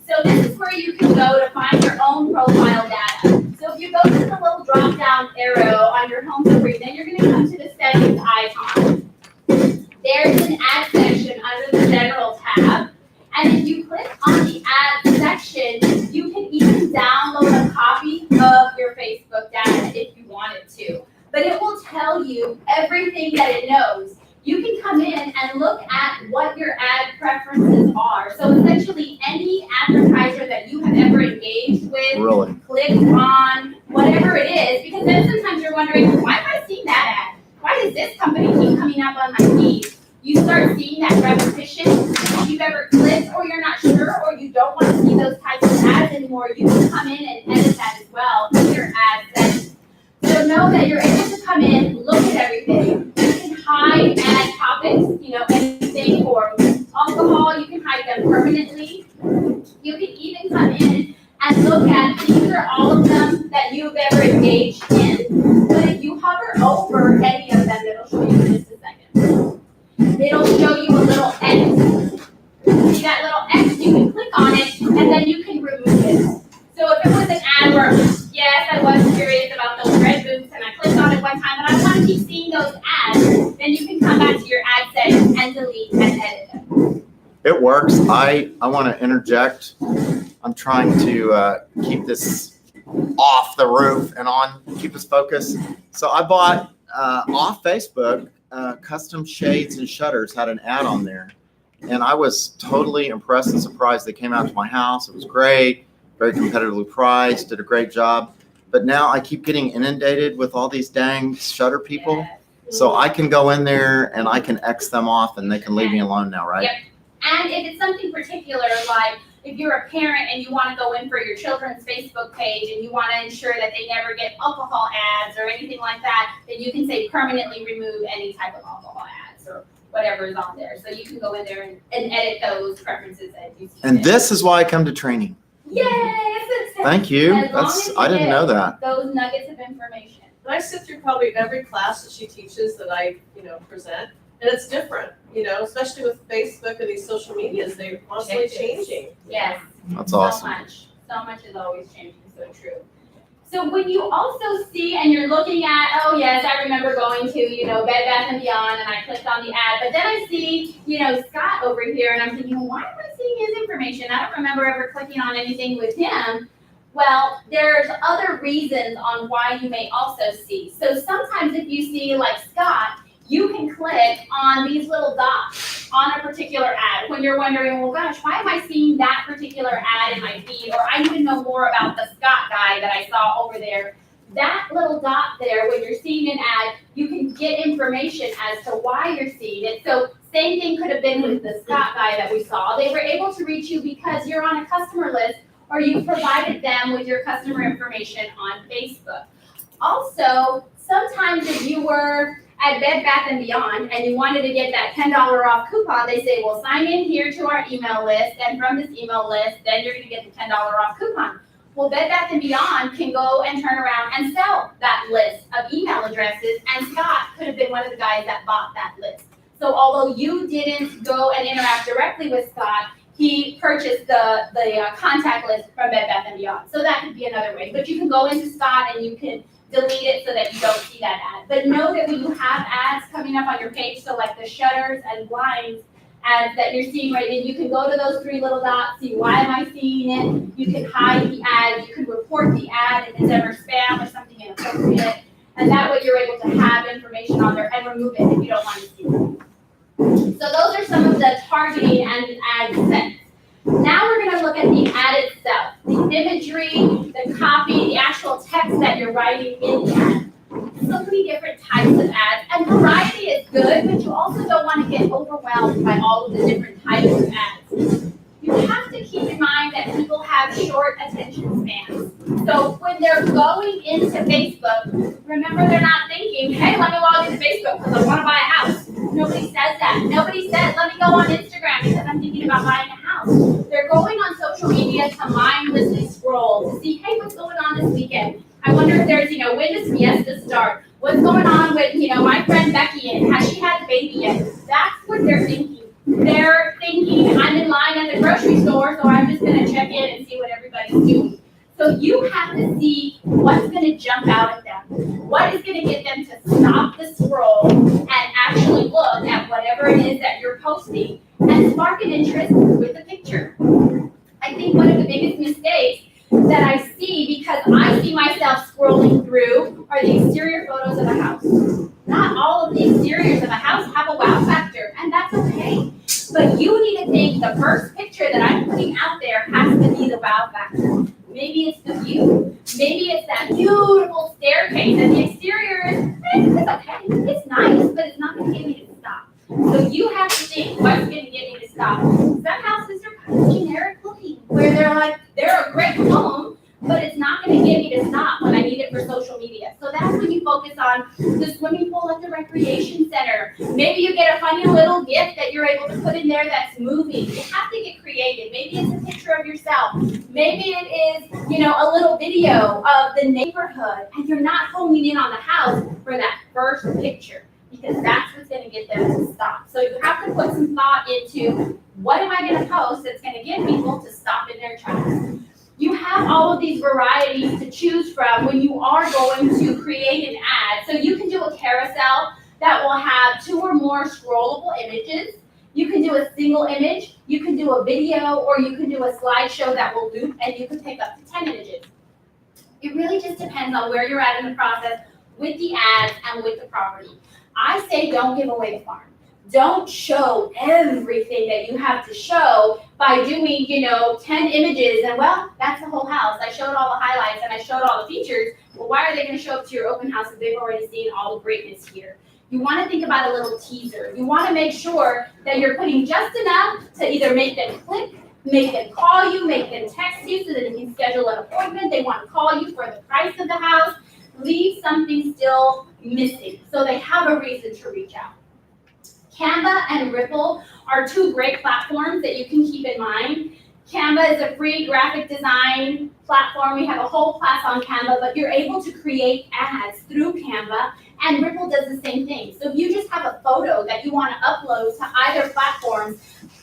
So this is where you can go to find your own profile data. So if you go to the little drop down arrow on your home screen, then you're going to come to the settings icon. There's an ad section under the general tab. And if you click on the ad section, you can even download a copy of your Facebook data if you wanted to. But it will tell you everything that it knows. You can come in and look at what your ad preferences are. So essentially, any advertiser that you have ever engaged with, Really? clicked on, whatever it is, because then sometimes you're wondering, why am I seeing that ad? Why does this company keep coming up on my feed? You start seeing that repetition. If you've ever clicked or you're not sure or you don't want to see those types of ads anymore, you can come in and edit that as well in your ad setting. So know that you're able to come in, look at everything. You can hide ad topics, anything for alcohol, you can hide them permanently. You can even come in and look at, these are all of them that you've ever engaged in. But if you hover over any of them, it'll show you in just a second. It'll show you a little X. See that little X? You can click on it and then you can remove it. So if it was an ad where, yes, I was curious about those red boots and I clicked on it one time, but I want to keep seeing those ads, then you can come back to your ad settings and delete and edit them. It works. I want to interject. I'm trying to keep this off the roof and on, keep us focused. So I bought off Facebook, Custom Shades and Shutters had an ad on there. And I was totally impressed and surprised. They came out to my house. It was great, very competitively priced, did a great job. But now I keep getting inundated with all these dang shutter people. Yes. So I can go in there and I can X them off and they can leave me alone now, right? Yep. And if it's something particular, like if you're a parent and you want to go in for your children's Facebook page and you want to ensure that they never get alcohol ads or anything like that, then you can say permanently remove any type of alcohol ads or whatever is on there. So you can go in there and edit those preferences as you see And fit. this is why I come to training. Yes! Thank you. As long as you I didn't get know that. those nuggets of information. And I sit through probably every class that she teaches that I, present, and it's different, especially with Facebook and these social medias, they're constantly changing. Yes. That's awesome. So much is always changing, so true. So when you also see and you're looking at, oh yes, I remember going to, Bed Bath & Beyond and I clicked on the ad, but then I see, Scott over here and I'm thinking, why am I seeing his information? I don't remember ever clicking on anything with him. Well, there's other reasons on why you may also see. So sometimes if you see like Scott, you can click on these little dots on a particular ad when you're wondering, well, gosh, why am I seeing that particular ad in my feed? Or I need to know more about the Scott guy that I saw over there. That little dot there, when you're seeing an ad, you can get information as to why you're seeing it. So same thing could have been with the Scott guy that we saw. They were able to reach you because you're on a customer list or you provided them with your customer information on Facebook. Also, sometimes if you were at Bed Bath & Beyond and you wanted to get that $10 off coupon, they say, well, sign in here to our email list, and from this email list, then you're gonna get the $10 off coupon. Well, Bed Bath & Beyond can go and turn around and sell that list of email addresses, and Scott could have been one of the guys that bought that list. So although you didn't go and interact directly with Scott, he purchased the contact list from Bed Bath & Beyond. So that could be another way. But you can go into Scott and you can delete it so that you don't see that ad. But know that when you have ads coming up on your page, so like the shutters and blinds ads that you're seeing right in, you can go to those three little dots, see why am I seeing it? You can hide the ad, you can report the ad if it's ever spam or something inappropriate. And that way you're able to have information on there and remove it if you don't want to see it. So those are some of the targeting and the ad sets. Now we're going to look at the ad itself, the imagery, the copy, the actual text that you're writing in the ad. So many different types of ads, and variety is good, but you also don't want to get overwhelmed by all of the different types of ads. You have to keep in mind that people have short attention spans. So when they're going into Facebook, remember they're not thinking, hey, let me log into Facebook because I want to buy a house. Nobody says that. Nobody says, let me go on Instagram because I'm thinking about buying a house. They're going on social media to mindlessly scroll to see, hey, what's going on this weekend? I wonder if there's, when does Fiesta start? What's going on with, my friend Becky, and has she had the baby yet? That's what they're thinking. They're thinking, I'm in line at the grocery store, so I'm just gonna check in and see what everybody's doing. So you have to see what's gonna jump out at them. What is gonna get them to stop the scroll and actually look at whatever it is that you're posting and spark an interest with the picture. I think one of the biggest mistakes that I see, because I see myself scrolling through, are the exterior photos of a house. Not all of the exteriors of a house have a wow factor, and that's okay. But you need to think the first picture that I'm putting out there has to be the wow factor. Maybe it's the view. Maybe it's that beautiful staircase, and the exterior is, it's okay. It's nice, but it's not going to get me to stop. So you have to think, what's going to get me to stop? Some houses are kind of generic looking, where they're a great home, but it's not going to get me to stop when I need it for social media. So that's when you focus on the swimming pool at the recreation center. Maybe you get a funny little gift that you're able to put in there that's moving. You have to get creative. Maybe it's a picture of yourself. Maybe it is, a little video of the neighborhood, and you're not homing in on the house for that first picture, because that's what's going to get them to stop. So you have to put some thought into, what am I going to post that's going to get people to stop in their tracks? You have all of these varieties to choose from when you are going to create an ad. So you can do a carousel that will have 2 or more scrollable images. You can do a single image, you can do a video, or you can do a slideshow that will loop, and you can pick up to 10 images. It really just depends on where you're at in the process with the ads and with the property. I say don't give away the farm. Don't show everything that you have to show by doing, 10 images, and well, that's the whole house. I showed all the highlights and I showed all the features. Well, why are they going to show up to your open house if they've already seen all the greatness here? You want to think about a little teaser. You want to make sure that you're putting just enough to either make them click, make them call you, make them text you so that you can schedule an appointment. They want to call you for the price of the house. Leave something still missing so they have a reason to reach out. Canva and Ripple are 2 great platforms that you can keep in mind. Canva is a free graphic design platform. We have a whole class on Canva, but you're able to create ads through Canva, and Ripple does the same thing. So if you just have a photo that you want to upload to either platform,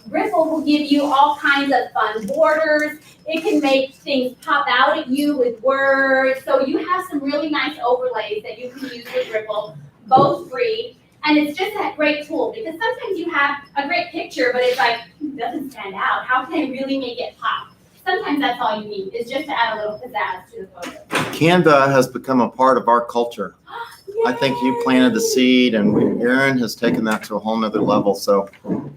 Ripple will give you all kinds of fun borders. It can make things pop out at you with words. So you have some really nice overlays that you can use with Ripple, both free. And it's just that great tool, because sometimes you have a great picture, but it's like, it doesn't stand out. How can I really make it pop? Sometimes that's all you need, is just to add a little pizzazz to the photo. Canva has become a part of our culture. Yes. I think you planted the seed, and Erin has taken that to a whole nother level. So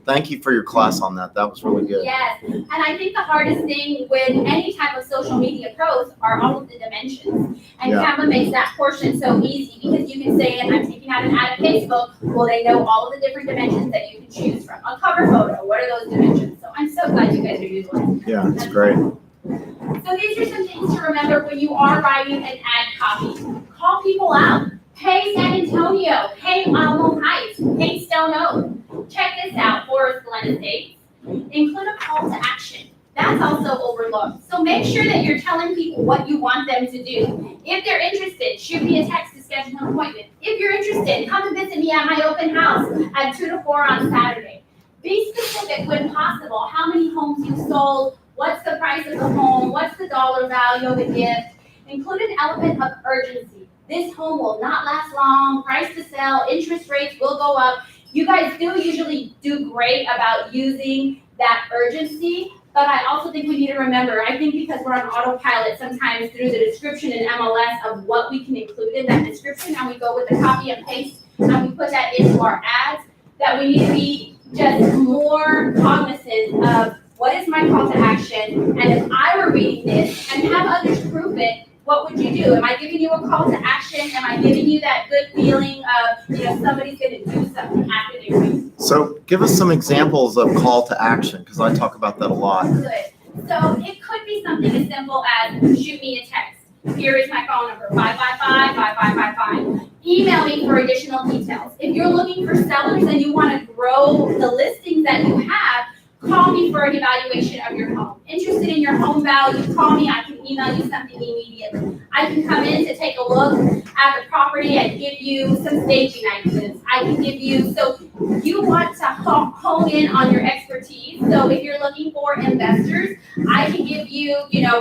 thank you for your class on that. That was really good. Yes, and I think the hardest thing with any type of social media post are all of the dimensions. And Yeah. Canva makes that portion so easy because you can say, and I'm taking out an ad of Facebook, well, they know all of the different dimensions that you can choose from. A cover photo, what are those dimensions? So I'm so glad you guys are utilizing that. Yeah, it's great. So these are some things to remember when you are writing an ad copy. Call people out. Hey, San Antonio. Hey, Alamo Heights. Hey, Stone Oak. Check this out, Forest Glen Estates. Include a call to action. That's also overlooked. So make sure that you're telling people what you want them to do. If they're interested, shoot me a text to schedule an appointment. If you're interested, come and visit me at my open house at 2 to 4 on Saturday. Be specific when possible. How many homes you sold? What's the price of the home? What's the dollar value of the gift? Include an element of urgency. This home will not last long. Price to sell, interest rates will go up. You guys do usually do great about using that urgency, but I also think we need to remember, I think because we're on autopilot sometimes through the description in MLS of what we can include in that description, and we go with the copy and paste, and we put that into our ads, that we need to be just more cognizant of what is my call to action, and if I were reading this and have others prove it, what would you do? Am I giving you a call to action? Am I giving you that good feeling of, somebody's gonna do something after they read? So give us some examples of call to action, because I talk about that a lot. Good. So it could be something as simple as shoot me a text. Here is my phone number, 555-5555. Email me for additional details. If you're looking for sellers and you want to grow the listings that you have, call me for an evaluation of your home. Interested in your home value, call me. I can email you something immediately. I can come in to take a look at the property and give you some staging ideas. I can give you, so you want to hone in on your expertise. So if you're looking for investors, I can give you,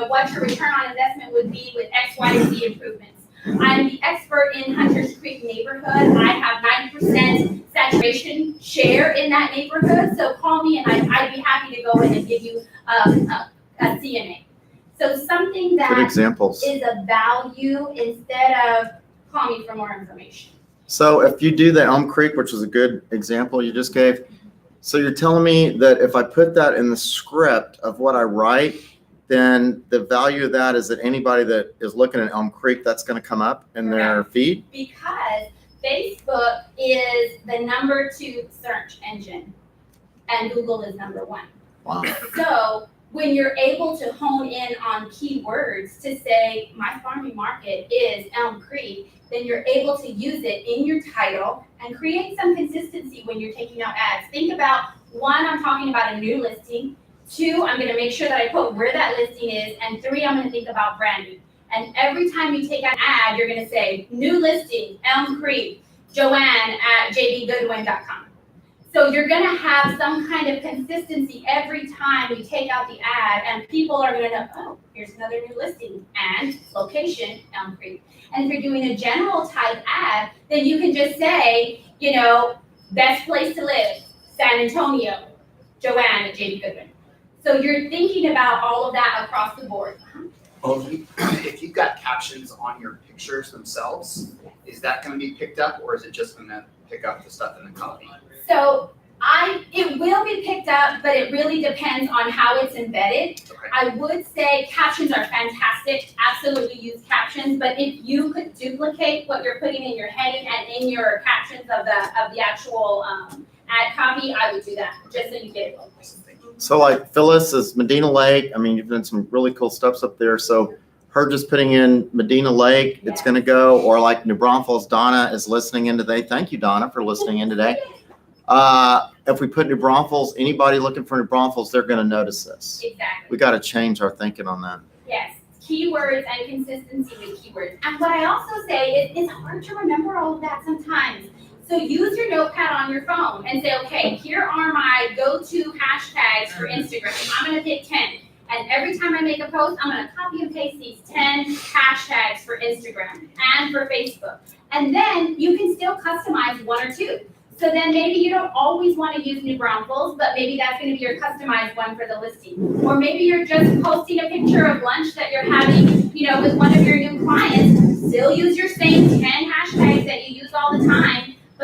what your return on investment would be with X, Y, and Z improvements. I'm the expert in Hunters Creek neighborhood. I have 90% saturation share in that neighborhood. So call me and I'd be happy to go in and give you a CNA. So something Good that examples. is of value instead of call me for more information. So if you do the Elm Creek, which is a good example you just gave, so you're telling me that if I put that in the script of what I write, then the value of that is that anybody that is looking at Elm Creek, that's going to come up in their feed? Because Facebook is the number 2 search engine and Google is number 1. Wow. So when you're able to hone in on keywords to say, my farming market is Elm Creek, then you're able to use it in your title and create some consistency when you're taking out ads. Think about, 1, I'm talking about a new listing. 2, I'm going to make sure that I put where that listing is. And 3, I'm going to think about branding. And every time you take an ad, you're going to say, new listing, Elm Creek, Joanne at jdgoodwin.com. So you're going to have some kind of consistency every time you take out the ad, and people are going to know, oh, here's another new listing and location, Elm Creek. And if you're doing a general type ad, then you can just say, best place to live, San Antonio, Joanne at JD Goodwin. So you're thinking about all of that across the board. Well, if you've got captions on your pictures themselves, is that going to be picked up, or is it just going to pick up the stuff in the copy? So it will be picked up, but it really depends on how it's embedded. Okay. I would say captions are fantastic. Absolutely use captions, but if you could duplicate what you're putting in your heading and in your captions of the actual ad copy, I would do that just so you get it. So like Phyllis is Medina Lake. I mean, you've done some really cool stuff up there. So her just putting in Medina Lake, it's going to go, or like New Braunfels, Donna is listening in today. Thank you, Donna, for listening in today. If we put New Braunfels, anybody looking for New Braunfels, they're going to notice this. Exactly. We got to change our thinking on that. Yes. Keywords and consistency with keywords. And what I also say is it's hard to remember all of that sometimes. So use your notepad on your phone and say, okay, here are my go-to hashtags for Instagram. I'm going to pick 10. And every time I make a post, I'm going to copy and paste these 10 hashtags for Instagram and for Facebook. And then you can still customize 1 or 2. So then maybe you don't always want to use New Braunfels, but maybe that's going to be your customized one for the listing. Or maybe you're just posting a picture of lunch that you're having, with one of your new clients. Still use your same 10 hashtags that you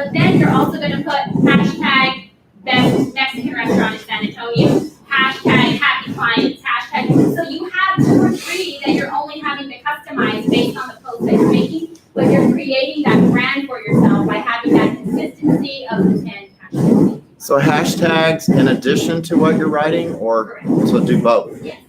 But then you're also gonna put hashtag best Mexican restaurant in San Antonio, hashtag happy clients, hashtag, so you have 2 or 3 that you're only having to customize based on the post that you're making, but you're creating that brand for yourself by having that consistency of the 10 hashtags. So hashtags in addition to what you're writing, or so do both? Yes.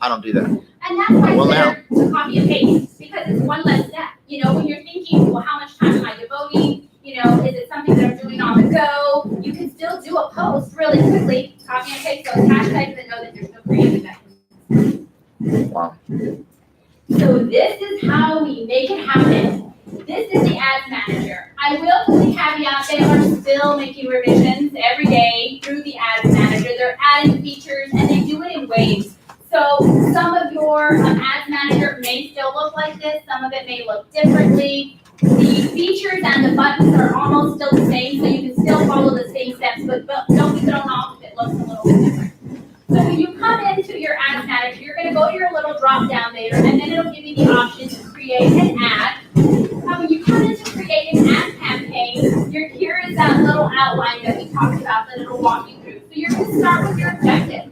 I don't do that. And that's why Well, it's better to copy and paste, because it's one less step. You know, when you're thinking, well, how much time am I devoting? You know, is it something that I'm doing on the go? You can still do a post really quickly, copy and paste those hashtags and know that there's no creative effort. Wow. So this is how we make it happen. This is the ads manager. I will put the caveat, they are still making revisions every day through the ads manager. They're adding features and they do it in waves. So some of your ads manager may still look like this, some of it may look differently. The features and the buttons are almost still the same, so you can still follow the same steps, but don't be thrown off if it looks a little bit different. So when you come into your ads manager, you're gonna go to your little drop down there, and then it'll give you the option to create an ad. Now, when you come in to create an ad campaign, here is that little outline that we talked about that it'll walk you through. So you're gonna start with your objective.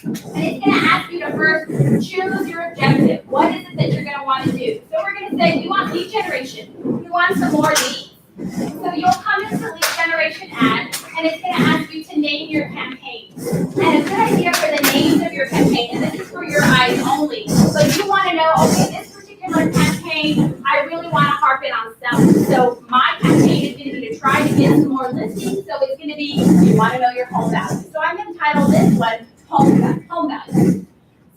And it's gonna ask you to first choose your objective. What is it that you're gonna wanna do? So we're gonna say, we want lead generation. We want some more leads. So you'll come into lead generation ad, and it's gonna ask you to name your campaign. And a good idea for the names of your campaign, and this is for your eyes only, but you wanna know, okay, this particular campaign, I really wanna harp in on selling. So my campaign is gonna be to try to get some more listings, so it's gonna be, you wanna know your home value. So I'm gonna title this one, home value.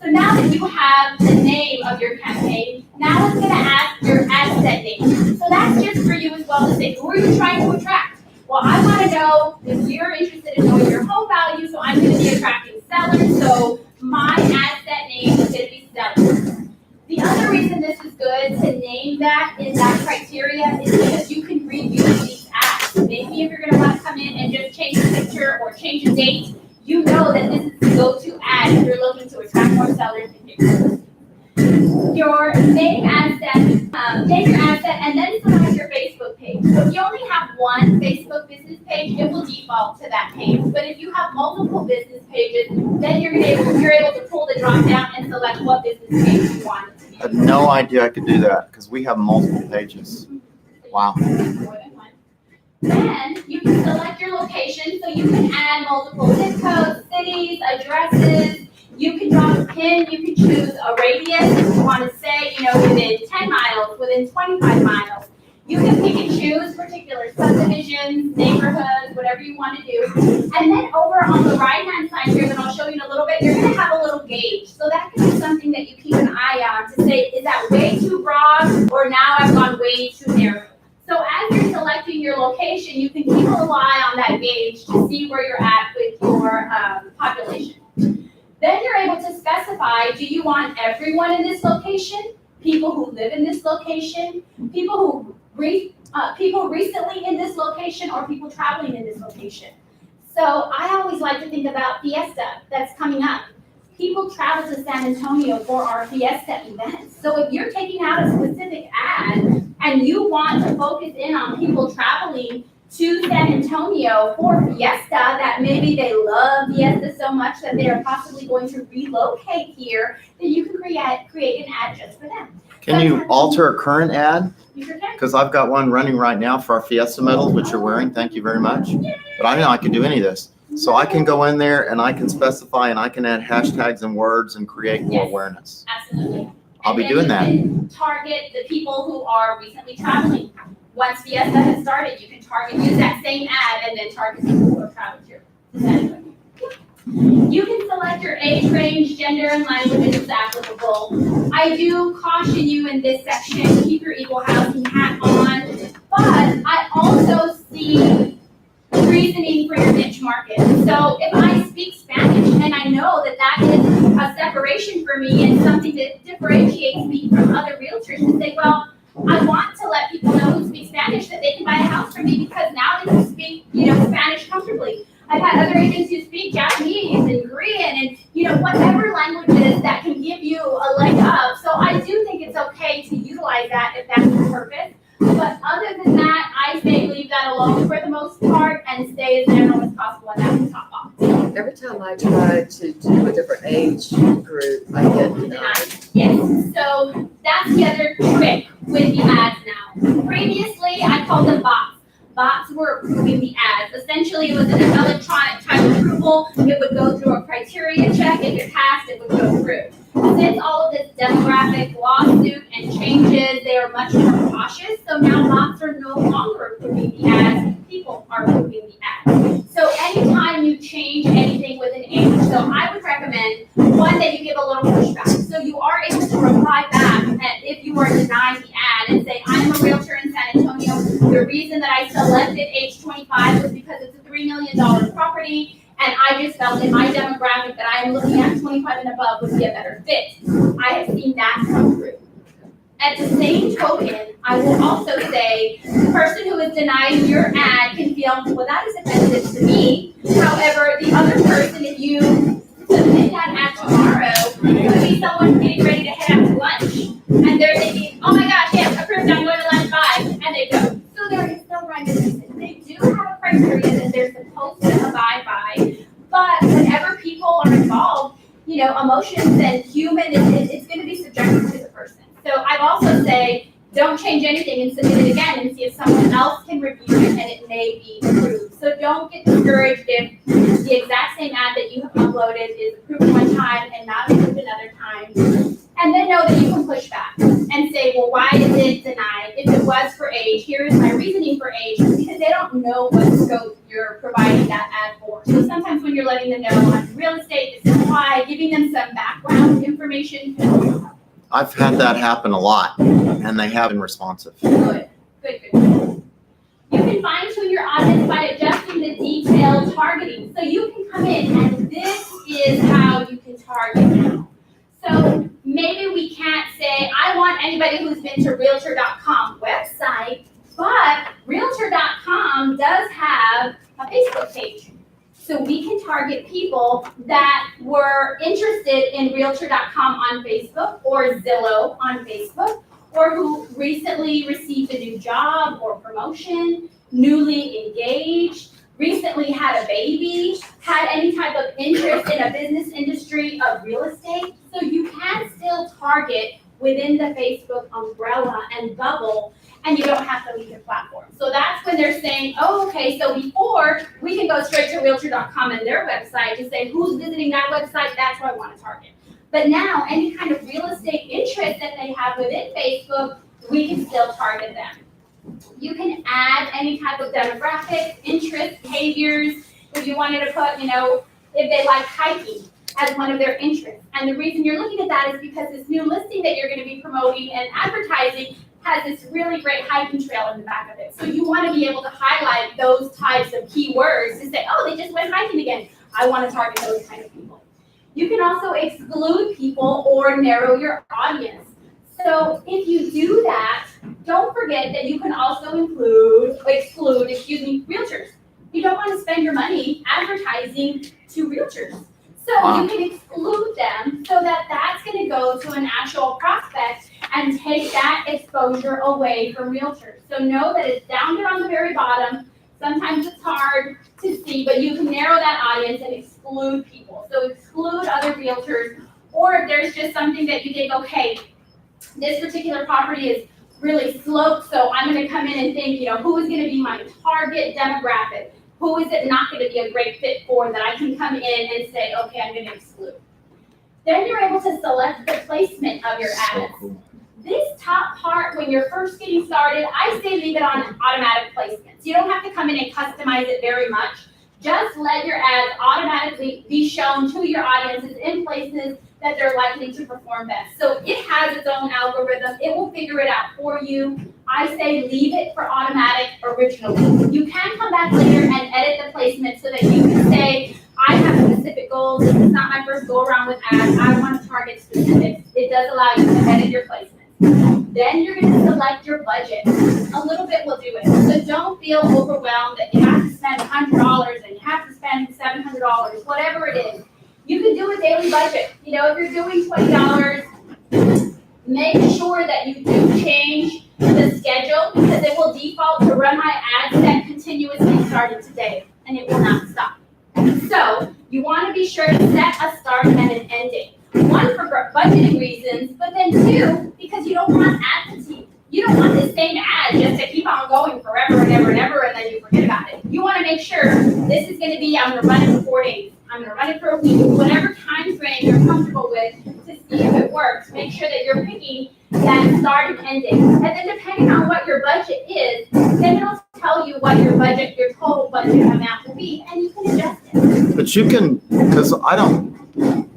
So now that you have the name of your campaign, now it's gonna ask your ad set name. So that's just for you as well to say, who are you trying to attract? Well, I wanna know if you're interested in knowing your home value, so I'm gonna be attracting sellers, so my ad set name is gonna be sellers. The other reason this is good to name that in that criteria is because you can review these ads. Maybe if you're gonna wanna come in and just change the picture or change the date, you know that this is the go-to ad if you're looking to attract more sellers and get your your name ad set, name your ad set, and then select your Facebook page. So if you only have one Facebook business page, it will default to that page. But if you have multiple business pages, then you're able to pull the drop down and select what business page you want it to be. I had no idea I could do that because we have multiple pages. Wow. Then you can select your location, so you can add multiple zip codes, cities, addresses. You can drop a pin, you can choose a radius if you want to say, within 10 miles, within 25 miles. You can pick and choose particular subdivisions, neighborhoods, whatever you want to do. And then over on the right-hand side here that I'll show you in a little bit, you're going to have a little gauge. So that can be something that you keep an eye on to say, is that way too broad or now I've gone way too narrow? So as you're selecting your location, you can keep a little eye on that gauge to see where you're at with your population. Then you're able to specify, do you want everyone in this location, people who live in this location, people recently in this location, or people traveling in this location? So I always like to think about Fiesta that's coming up. People travel to San Antonio for our Fiesta events. So if you're taking out a specific ad and you want to focus in on people traveling to San Antonio for Fiesta, that maybe they love Fiesta so much that they are possibly going to relocate here, then you can create an ad just for them. Can you alter a current ad? You sure can. Because I've got one running right now for our Fiesta medals, which you're wearing. Thank you very much. But I know I can do any of this. So I can go in there and I can specify and I can add hashtags and words and create more Yes. awareness. Absolutely. I'll be And then doing that. you can target the people who are recently traveling. Once Fiesta has started, you can use that same ad and then target people who have traveled here. Is that good? You can select your age range, gender, and language as applicable. I do caution you in this section, keep your equal housing hat on, but I also see reasoning for your niche market. So if I speak Spanish and I know that that is a separation for me and something that differentiates me from other realtors, and say, well, I want to let people know who speak Spanish that they can buy a house from me because now they can speak, Spanish comfortably. I've had other agents who speak Japanese and Korean and, whatever languages that can give you a leg up. So I do think it's okay to utilize that if that's the purpose. But other than that, I I say leave that alone for the most part and stay as general as possible in that top box. Every time I try to do a different age group, I get denied. Yes, so that's the other trick with the ads now. Previously, I called them bots. Bots were approving the ads. Essentially, it was an electronic type approval. It would go through a criteria check. If it passed, it would go through. Since all of this demographic lawsuit and changes, they are much more cautious. So now bots are no longer approving the ads. People are approving the ads. So anytime you change anything with an age, so I would recommend, one, that you give a little pushback. So you are able to reply back and if you were denied the ad and say, I'm a realtor in San Antonio. The reason that I selected age 25 was because it's a $3 million property. And I just felt in my demographic that I am looking at 25 and above would be a better fit. I have seen that come through. At the same token, I will also say the person who is denying your ad can feel, well, that is offensive to me. However, the other person, if you submit that ad tomorrow, could be someone getting ready to head out to lunch. And they're thinking, oh my gosh, yes, approved, I'm going to lunch, bye. And they don't. So there is no rhyme or reason. They do have a criteria that they're supposed to abide by. But whenever people are involved, emotions and human, it's going to be subjective to the person. So I'd also say, don't change anything and submit it again and see if someone else can review it and it may be approved. So don't get discouraged if the exact same ad that you have uploaded is approved one time and not approved another time. And then know that you can push back and say, well, why is it denied? If it was for age, here is my reasoning for age, because they don't know what scope you're providing that ad for. So sometimes when you're letting them know on real estate, this is why, giving them some background information can really help. I've had that happen a lot, and they have been responsive. Good. You can fine tune your audience by adjusting the detailed targeting. So you can come in and this is how you can target now. So maybe we can't say, I want anybody who's been to Realtor.com website, but Realtor.com does have a Facebook page. So we can target people that were interested in Realtor.com on Facebook or Zillow on Facebook, or who recently received a new job or promotion, newly engaged, recently had a baby, had any type of interest in a business industry of real estate. So you can still target within the Facebook umbrella and bubble, and you don't have to leave your platform. So that's when they're saying, oh, okay, so before we can go straight to Realtor.com and their website to say who's visiting that website, that's who I want to target. But now any kind of real estate interest that they have within Facebook, we can still target them. You can add any type of demographics, interests, behaviors. If you wanted to put, if they like hiking as one of their interests. And the reason you're looking at that is because this new listing that you're going to be promoting and advertising has this really great hiking trail in the back of it. So you want to be able to highlight those types of keywords to say, oh, they just went hiking again. I want to target those kind of people. You can also exclude people or narrow your audience. So if you do that, don't forget that you can also exclude realtors. You don't want to spend your money advertising to realtors. So you can exclude them so that that's going to go to an actual prospect and take that exposure away from realtors. So know that it's down there on the very bottom. Sometimes it's hard to see, but you can narrow that audience and exclude people. So exclude other realtors, or if there's just something that you think, okay, this particular property is really sloped, so I'm going to come in and think, who is going to be my target demographic? Who is it not going to be a great fit for that I can come in and say, okay, I'm going to exclude? Then you're able to select the placement of your ads. This top part, when you're first getting started, I say leave it on automatic placements. You don't have to come in and customize it very much. Just let your ads automatically be shown to your audiences in places that they're likely to perform best. So it has its own algorithm. It will figure it out for you. I say leave it for automatic originally. You can come back later and edit the placement so that you can say, I have specific goals. This is not my first go around with ads. I want to target specifics. It does allow you to edit your placements. Then you're going to select your budget. A little bit will do it. So don't feel overwhelmed that you have to spend $100 and you have to spend $700, whatever it is. You can do a daily budget. If you're doing $20, make sure that you do change the schedule because it will default to run my ad set continuously starting today and it will not stop. So you want to be sure to set a start and an end date. One, for budgeting reasons, but then two, because you don't want ad fatigue. You don't want the same ad just to keep on going forever and ever and ever, and then you forget about it. You want to make sure this is going to be, I'm going to run it for 4 days. I'm going to run it for a week, whatever time frame you're comfortable with to see if it works. Make sure that you're picking that start and end date. And then depending on what your budget is, then it'll tell you what your budget, your total budget amount will be, and you can adjust it. But you can, because I don't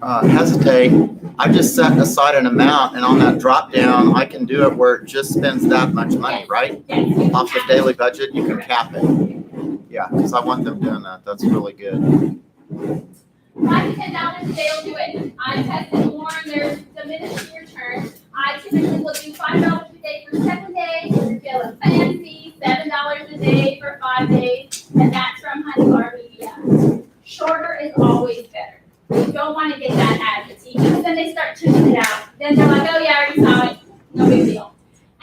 hesitate, I just set aside an amount and on that drop down, I can do it where it just spends that much money, right? Yes. Off the daily budget, you can cap it. Yeah, because I want them doing that. That's really good. $5 to $10 a day will do it. I tested more and there's diminishing returns. I typically will do $5 a day for 7 days. If you're feeling fancy, $7 a day for 5 days, and that's from Honey Bar Media. Shorter is always better. You don't want to get that ad fatigue because then they start tuning it out. Then they're like, oh yeah, I already saw it. No big deal.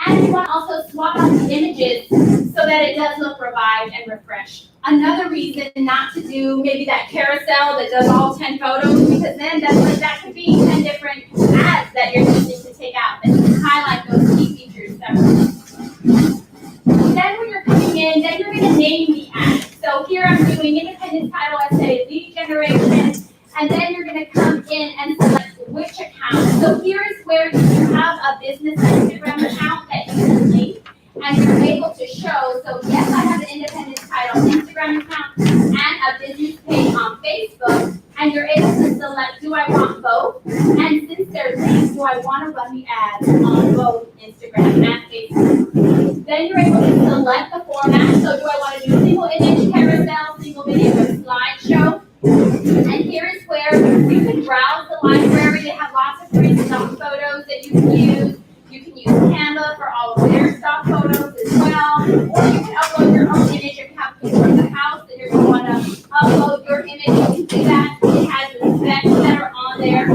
And you want to also swap out the images so that it does look revived and refreshed. Another reason not to do maybe that carousel that does all 10 photos, because then that could be 10 different ads that you're using to take out. And you can highlight those key features separately. Then when you're coming in, then you're going to name the ad. So here I'm doing independent title essay, lead generation, and then you're going to come in and select which account. So here is where you have a business Instagram account that you can link, and you're able to show. So yes, I have an independent title Instagram account and a business page on Facebook, and you're able to select, do I want both? And since they're linked, do I want to run the ads on both Instagram and Facebook? Then you're able to select the format. So do I want to do single image carousel, single video, or slideshow? And here is where you can browse the library. They have lots of free stock photos that you can use. You can use Canva for all of their stock photos as well. Or you can upload your own image. If you have a picture of the house that you're going to want to upload your image, you can do that. It has the specs that are on there.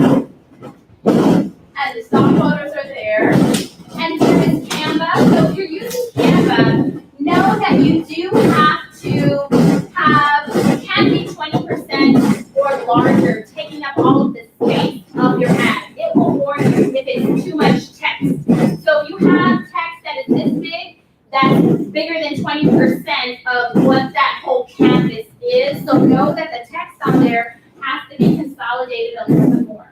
And the stock photos are there. And here is Canva. So if you're using Canva, know that you do have to have, it can be 20% or larger, taking up all of the space of your ad. It will warn you if it's too much text. So if you have text that is this big, that's bigger than 20% of what that whole canvas is. So know that the text on there has to be consolidated a little bit more.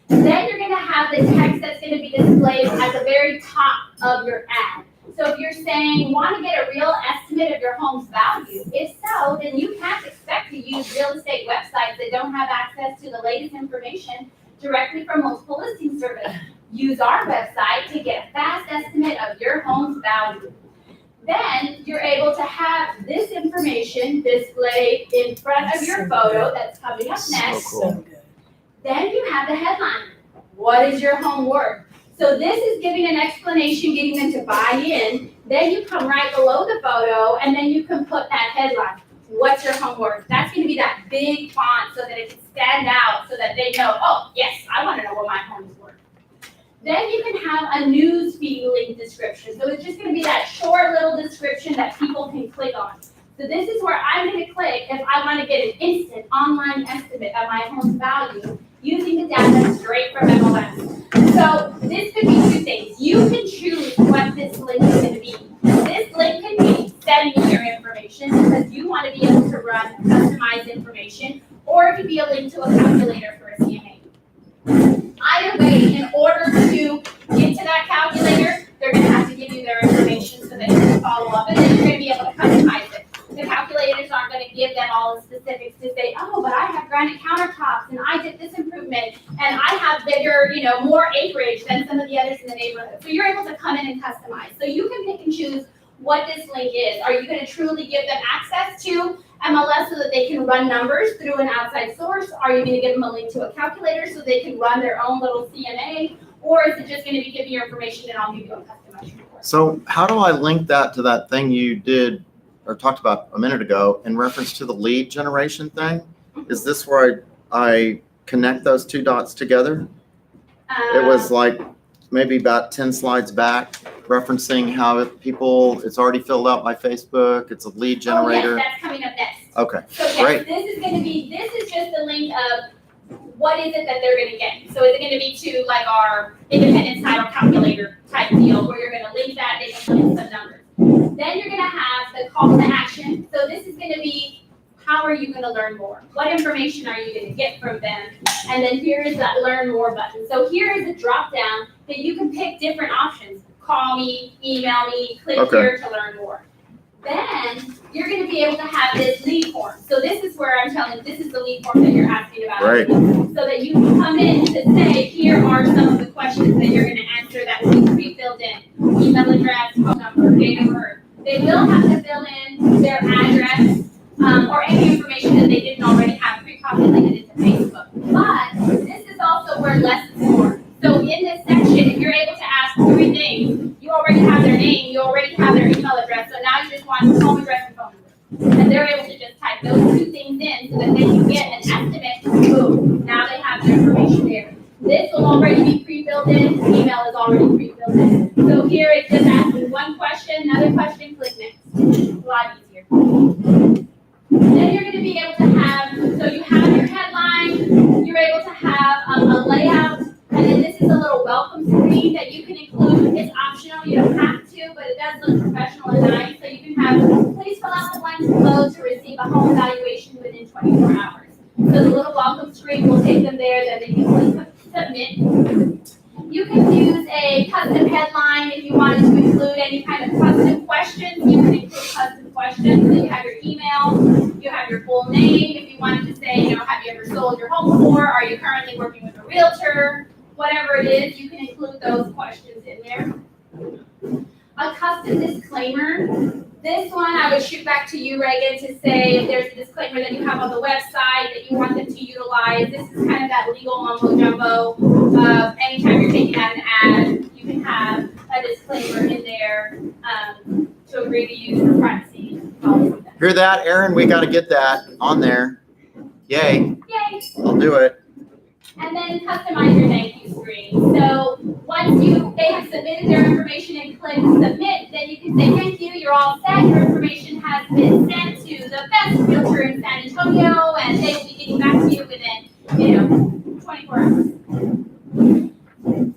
Then you're going to have the text that's going to be displayed at the very top of your ad. So if you're saying, want to get a real estimate of your home's value, if so, then you can't expect to use real estate websites that don't have access to the latest information directly from multiple listing services. Use our website to get a fast estimate of your home's value. Then you're able to have this information displayed in front of your photo that's coming up next. Then you have the headline. What is your home worth? So this is giving an explanation, getting them to buy in. Then you come right below the photo, and then you can put that headline. What's your home worth? That's going to be that big font so that it can stand out, so that they know, oh, yes, I want to know what my home is worth. Then you can have a news feed link description. So it's just going to be that short little description that people can click on. So this is where I'm going to click if I want to get an instant online estimate of my home's value using the data straight from MLS. So this could be two things. You can choose what this link is going to be. This link can be send me your information because you want to be able to run customized information, or it could be a link to a calculator for a CMA. Either way, in order to get to that calculator, they're going to have to give you their information so that you can follow up, and then you're going to be able to customize it. The calculators aren't going to give them all the specifics to say, oh, but I have granite countertops, and I did this improvement, and I have bigger, more acreage than some of the others in the neighborhood. So you're able to come in and customize. So you can pick and choose what this link is. Are you going to truly give them access to MLS so that they can run numbers through an outside source? Are you going to give them a link to a calculator so they can run their own little CMA? Or is it just going to be giving you information and I'll give you a customized report? So how do I link that to that thing you did or talked about a minute ago in reference to the lead generation thing? Is this where I connect those two dots together? It was like maybe about 10 slides back, referencing how it's already filled out by Facebook. It's a lead generator. Oh, yes, that's coming up next. Okay, So yes, great. this is just the link of what is it that they're gonna get. So is it gonna be to like our independence title calculator type deal where you're gonna link that, they can put in some numbers. Then you're gonna have the call to action. So this is gonna be, how are you gonna learn more? What information are you gonna get from them? And then here is that learn more button. So here is a drop down that you can pick different options. Call me, email me, click Okay. here to learn more. Then you're gonna be able to have this lead form. So this is where I'm telling, this is the lead form that you're asking about. Right. So that you can come in to say, here are some of the questions that you're gonna answer that will be pre-filled in. Email address, phone number, date of birth. They will have to fill in their address, or any information that they didn't already have pre-populated into Facebook. But this is also where less is more. So in this section, if you're able to ask 3 things, you already have their name, you already have their email address, so now you just want home address and phone number. And they're able to just type those 2 things in so that they can get an estimate. Boom, now they have their information there. This will already be pre-filled in, email is already pre-filled in. So here it's just asking 1 question, another question, click next. A lot easier. Then you're gonna be able to have, so you have your headline, you're able to have a layout, and then this is a little welcome screen that you can include. It's optional, you don't have to, but it does look professional and nice. So you can have, please fill out the blanks below to receive a home evaluation within 24 hours. So the little welcome screen will take them there, then they can click submit. You can use a custom headline if you wanted to include any kind of custom questions. You can include custom questions. So you have your email, you have your full name. If you wanted to say, have you ever sold your home before? Are you currently working with a realtor? Whatever it is, you can include those questions in there. A custom disclaimer. This one I would shoot back to you, Reagan, to say if there's a disclaimer that you have on the website that you want them to utilize. This is kind of that legal mumbo jumbo. Anytime you're taking out an ad, you can have a disclaimer in there to agree to use for privacy. Hear that, Aaron? We got to get that on there. Yay. Yay! I'll do it. And then customize your thank you screen. So once they have submitted their information and click submit, then you can say thank you, you're all set, your information has been sent to the best realtor in San Antonio, and they will be getting back to you within, 24 hours.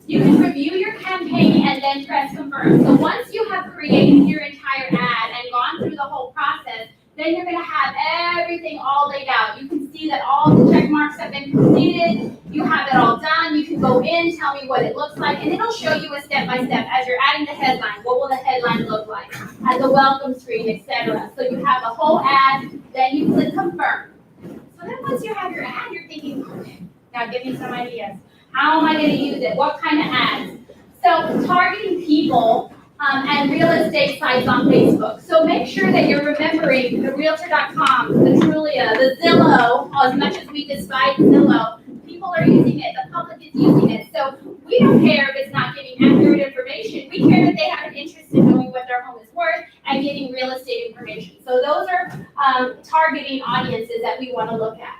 You can review your campaign and then press confirm. So once you have created your entire ad and gone through the whole process, then you're gonna have everything all laid out. You can see that all the check marks have been completed. You have it all done. You can go in, tell me what it looks like, and it'll show you a step-by-step as you're adding the headline. What will the headline look like? At the welcome screen, etc. So you have a whole ad, then you click confirm. So then once you have your ad, you're thinking, okay, now give me some ideas. How am I gonna use it? What kind of ads? So targeting people and real estate sites on Facebook. So make sure that you're remembering the Realtor.com, the Trulia, the Zillow. As much as we despise Zillow, people are using it. The public is using it. So we don't care if it's not giving accurate information. We care that they have an interest in knowing what their home is worth and getting real estate information. So those are targeting audiences that we want to look at.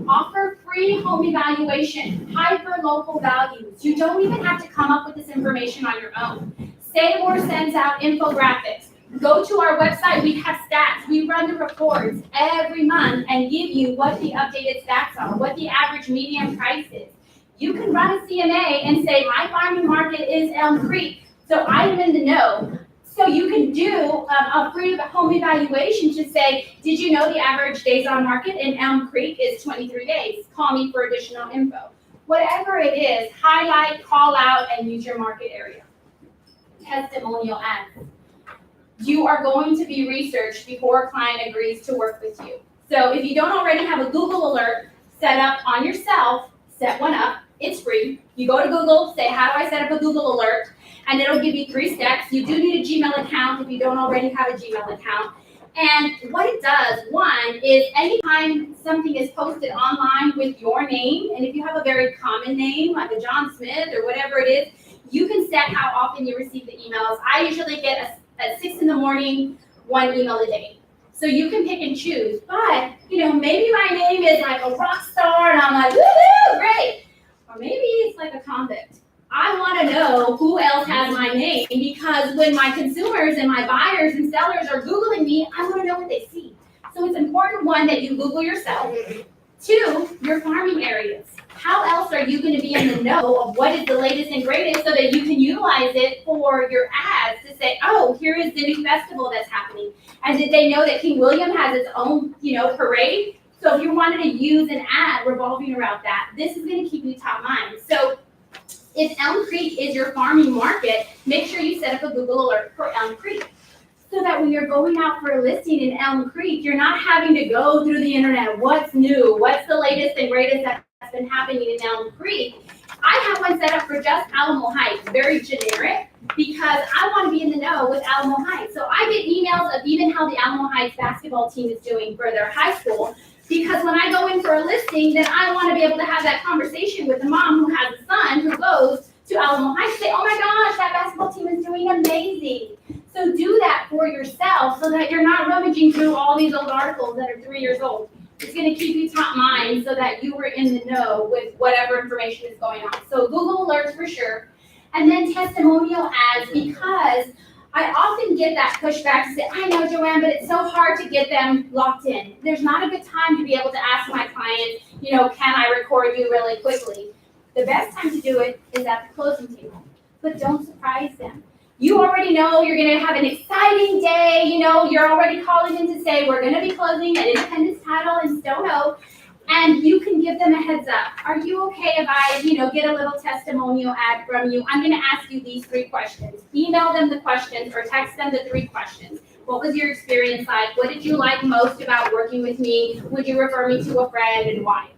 Offer free home evaluation, hyper local values. You don't even have to come up with this information on your own. Save or sends out infographics. Go to our website, we have stats. We run the reports every month and give you what the updated stats are, what the average median price is. You can run a CMA and say, my farming market is Elm Creek, so I am in the know. So you can do a free home evaluation to say, did you know the average days on market in Elm Creek is 23 days? Call me for additional info. Whatever it is, highlight, call out, and use your market area. Testimonial ads. You are going to be researched before a client agrees to work with you. So if you don't already have a Google alert set up on yourself, set one up. It's free. You go to Google, say, how do I set up a Google alert? And it'll give you 3 steps. You do need a Gmail account if you don't already have a Gmail account. And what it does, one, is anytime something is posted online with your name, and if you have a very common name, like a John Smith or whatever it is, you can set how often you receive the emails. I usually get at 6 in the morning, 1 email a day. So you can pick and choose. But, maybe my name is like a rock star and I'm like, woohoo, great. Or maybe it's like a convict. I want to know who else has my name, because when my consumers and my buyers and sellers are Googling me, I want to know what they see. So it's important, one, that you Google yourself. Two, your farming areas. How else are you going to be in the know of what is the latest and greatest so that you can utilize it for your ads to say, oh, here is the new festival that's happening. And did they know that King William has its own, parade? So if you wanted to use an ad revolving around that, this is going to keep you top mind. So if Elm Creek is your farming market, make sure you set up a Google alert for Elm Creek, so that when you're going out for a listing in Elm Creek, you're not having to go through the internet. What's new? What's the latest and greatest that's been happening in Elm Creek? I have one set up for just Alamo Heights, very generic, because I want to be in the know with Alamo Heights. So I get emails of even how the Alamo Heights basketball team is doing for their high school, because when I go in for a listing, then I want to be able to have that conversation with the mom who has a son who goes to Alamo Heights, say, oh my gosh, that basketball team is doing amazing. So do that for yourself so that you're not rummaging through all these old articles that are 3 years old. It's going to keep you top mind so that you were in the know with whatever information is going on. So Google alerts for sure. And then testimonial ads, because I often get that pushback to say, I know, Joanne, but it's so hard to get them locked in. There's not a good time to be able to ask my client, can I record you really quickly? The best time to do it is at the closing table, but don't surprise them. You already know you're going to have an exciting day. You're already calling in to say, we're going to be closing at Independence Title in Stone Oak. And you can give them a heads up. Are you okay if I, get a little testimonial ad from you? I'm going to ask you these 3 questions. Email them the questions or text them the 3 questions. What was your experience like? What did you like most about working with me? Would you refer me to a friend, and why?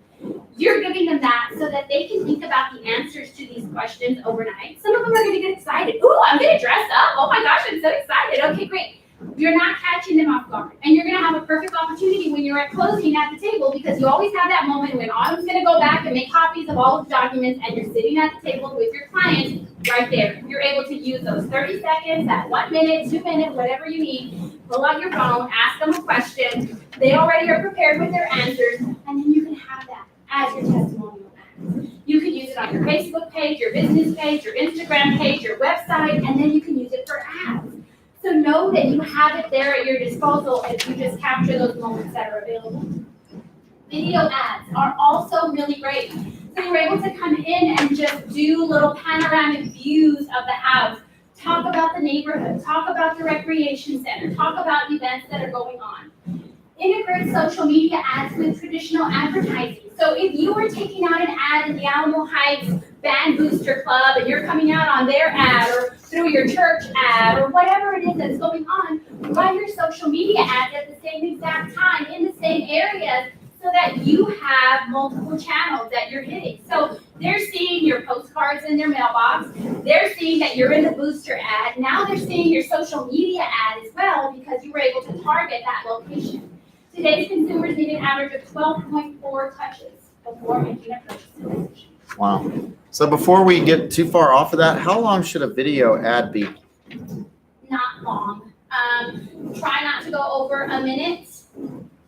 You're giving them that so that they can think about the answers to these questions overnight. Some of them are going to get excited. Ooh, I'm going to dress up. Oh my gosh, I'm so excited. Okay, great. You're not catching them off guard. And you're going to have a perfect opportunity when you're at closing at the table, because you always have that moment when Autumn's going to go back and make copies of all of the documents, and you're sitting at the table with your client right there. You're able to use those 30 seconds, that 1 minute, 2 minutes, whatever you need. Pull out your phone, ask them a question. They already are prepared with their answers, and then you can have that as your testimonial ad. You can use it on your Facebook page, your business page, your Instagram page, your website, and then you can use it for ads. So know that you have it there at your disposal if you just capture those moments that are available. Video ads are also really great. So you're able to come in and just do little panoramic views of the house. Talk about the neighborhood, talk about the recreation center, talk about events that are going on. Integrate social media ads with traditional advertising. So if you were taking out an ad in the Alamo Heights Band Booster Club and you're coming out on their ad or through your church ad or whatever it is that's going on, run your social media ads at the same exact time in the same areas so that you have multiple channels that you're hitting. So they're seeing your postcards in their mailbox. They're seeing that you're in the booster ad. Now they're seeing your social media ad as well, because you were able to target that location. Today's consumers need an average of 12.4 touches before making a purchase decision. Wow. So before we get too far off of that, how long should a video ad be? Not long. Try not to go over a minute.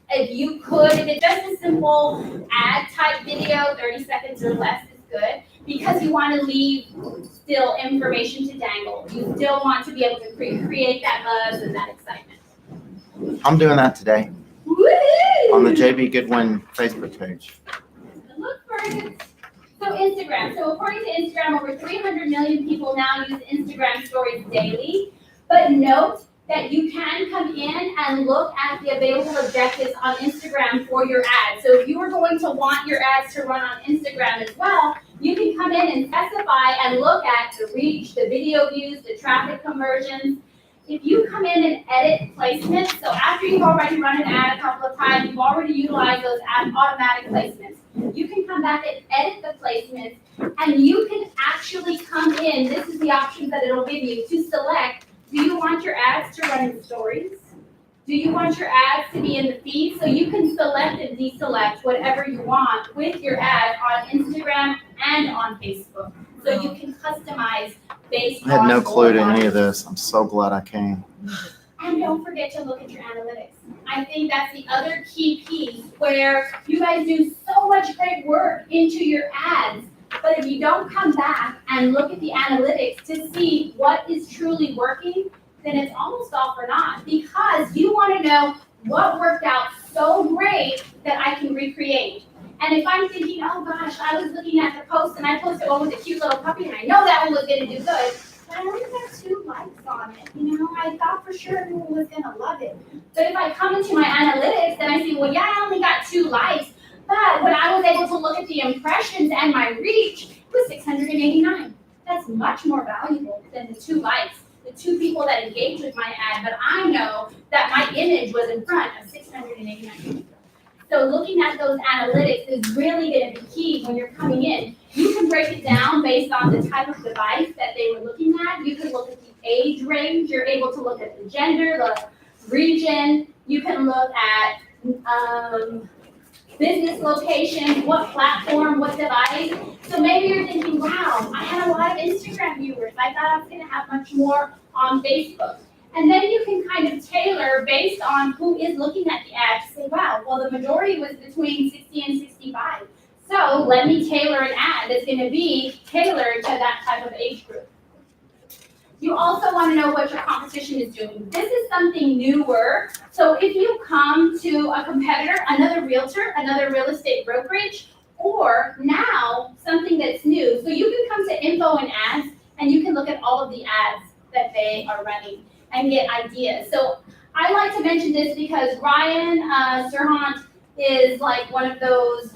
If you could, if it's just a simple ad type video, 30 seconds or less is good, because you want to leave still information to dangle. You still want to be able to create that buzz and that excitement. I'm doing that today Woo-hoo! on the JB Goodwin Facebook page. Look for it. So Instagram. So according to Instagram, over 300 million people now use Instagram stories daily. But note that you can come in and look at the available objectives on Instagram for your ads. So if you are going to want your ads to run on Instagram as well, you can come in and specify and look at the reach, the video views, the traffic conversions. If you come in and edit placements, so after you've already run an ad a couple of times, you've already utilized those automatic placements. You can come back and edit the placements, and you can actually come in, this is the options that it'll give you, to select, do you want your ads to run in stories? Do you want your ads to be in the feed? So you can select and deselect whatever you want with your ad on Instagram and on Facebook. So you can customize based on I had no clue to your any of this. I'm so glad I came. And don't forget to look at your analytics. I think that's the other key piece where you guys do so much great work into your ads, But if you don't come back and look at the analytics to see what is truly working, then it's almost all for naught, because you want to know what worked out so great that I can recreate. And if I'm thinking, oh gosh, I was looking at the post and I posted one with a cute little puppy and I know that one was gonna do good, but I only got 2 likes on it, I thought for sure everyone was gonna love it. But if I come into my analytics and I see, well, yeah, I only got 2 likes, but when I was able to look at the impressions and my reach, it was 689. That's much more valuable than the 2 likes, the 2 people that engaged with my ad, but I know that my image was in front of 689 people. So looking at those analytics is really going to be key when you're coming in. You can break it down based on the type of device that they were looking at. You can look at the age range. You're able to look at the gender, the region. You can look at business location, what platform, what device. So maybe you're thinking, wow, I had a lot of Instagram viewers. I thought I was going to have much more on Facebook. And then you can kind of tailor based on who is looking at the ad to say, wow, well, the majority was between 60 and 65. So let me tailor an ad that's going to be tailored to that type of age group. You also want to know what your competition is doing. This is something newer. So if you come to a competitor, another realtor, another real estate brokerage, or now something that's new. So you can come to info and ads and you can look at all of the ads that they are running and get ideas. So I like to mention this because Ryan Serhant is like one of those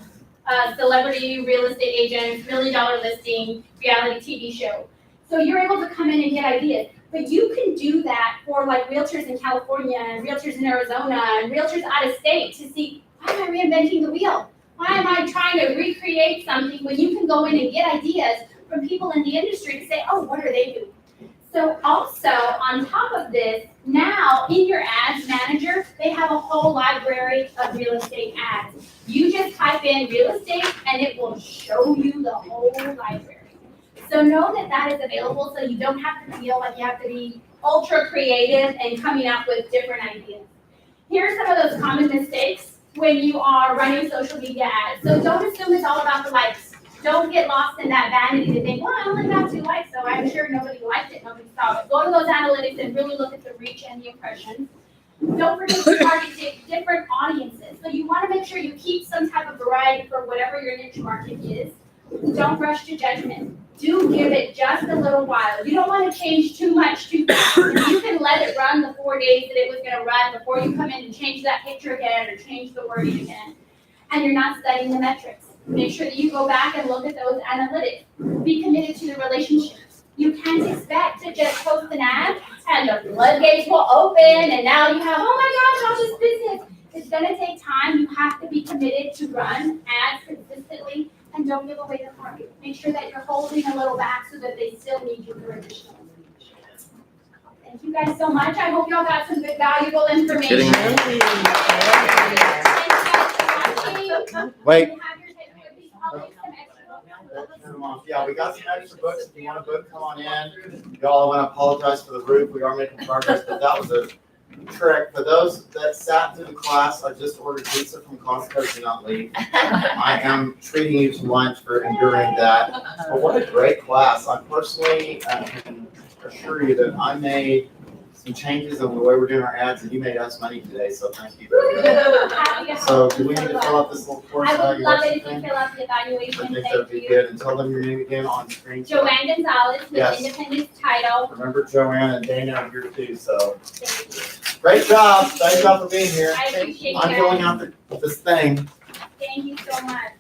celebrity real estate agents, $1 million listing, reality TV show. So you're able to come in and get ideas. But you can do that for like realtors in California and realtors in Arizona and realtors out of state to see, why am I reinventing the wheel? Why am I trying to recreate something when you can go in and get ideas from people in the industry to say, oh, what are they doing? So also, on top of this, now in your ads manager, they have a whole library of real estate ads. You just type in real estate and it will show you the whole library. So know that that is available so you don't have to feel like you have to be ultra creative and coming up with different ideas. Here are some of those common mistakes when you are running social media ads. So don't assume it's all about the likes. Don't get lost in that vanity to think, well, I only got 2 likes, so I'm sure nobody liked it, nobody saw it. Go to those analytics and really look at the reach and the impressions. Don't forget to target different audiences. So you want to make sure you keep some type of variety for whatever your niche market is. Don't rush to judgment. Do give it just a little while. You don't want to change too much too fast. You can let it run the 4 days that it was going to run before you come in and change that picture again or change the wording again. And you're not studying the metrics. Make sure that you go back and look at those analytics. Be committed to the relationships. You can't expect to just post an ad and the floodgates will open and now you have, oh my gosh, all this business. It's going to take time. You have to be committed to run ads consistently and don't give away the market. Make sure that you're holding a little back so that they still need you for additional. Thank you guys so much. I hope y'all got some good, valuable information. Wait. Wait. Yeah, we got some extra books. If you want a book, come on in. Y'all, I want to apologize for the roof. We are making progress, but that was a trick. For those that sat through the class, I just ordered pizza from Costco. Do not leave. I am treating you to lunch for enduring that. But what a great class. I personally can assure you that I made some changes in the way we're doing our ads, and you made us money today, so thank you. So do we need to fill out this little course I would love it if you evaluation thing? fill out the I evaluation. think Thank that'd be you. good, and tell them your name again on screen. Joanne Gonzalez with Yes. Independence Title. Remember Joanne and Dana are here too, so Thank you. great job. Thank y'all for being here. I appreciate you I'm filling guys. out this thing. Thank you so much.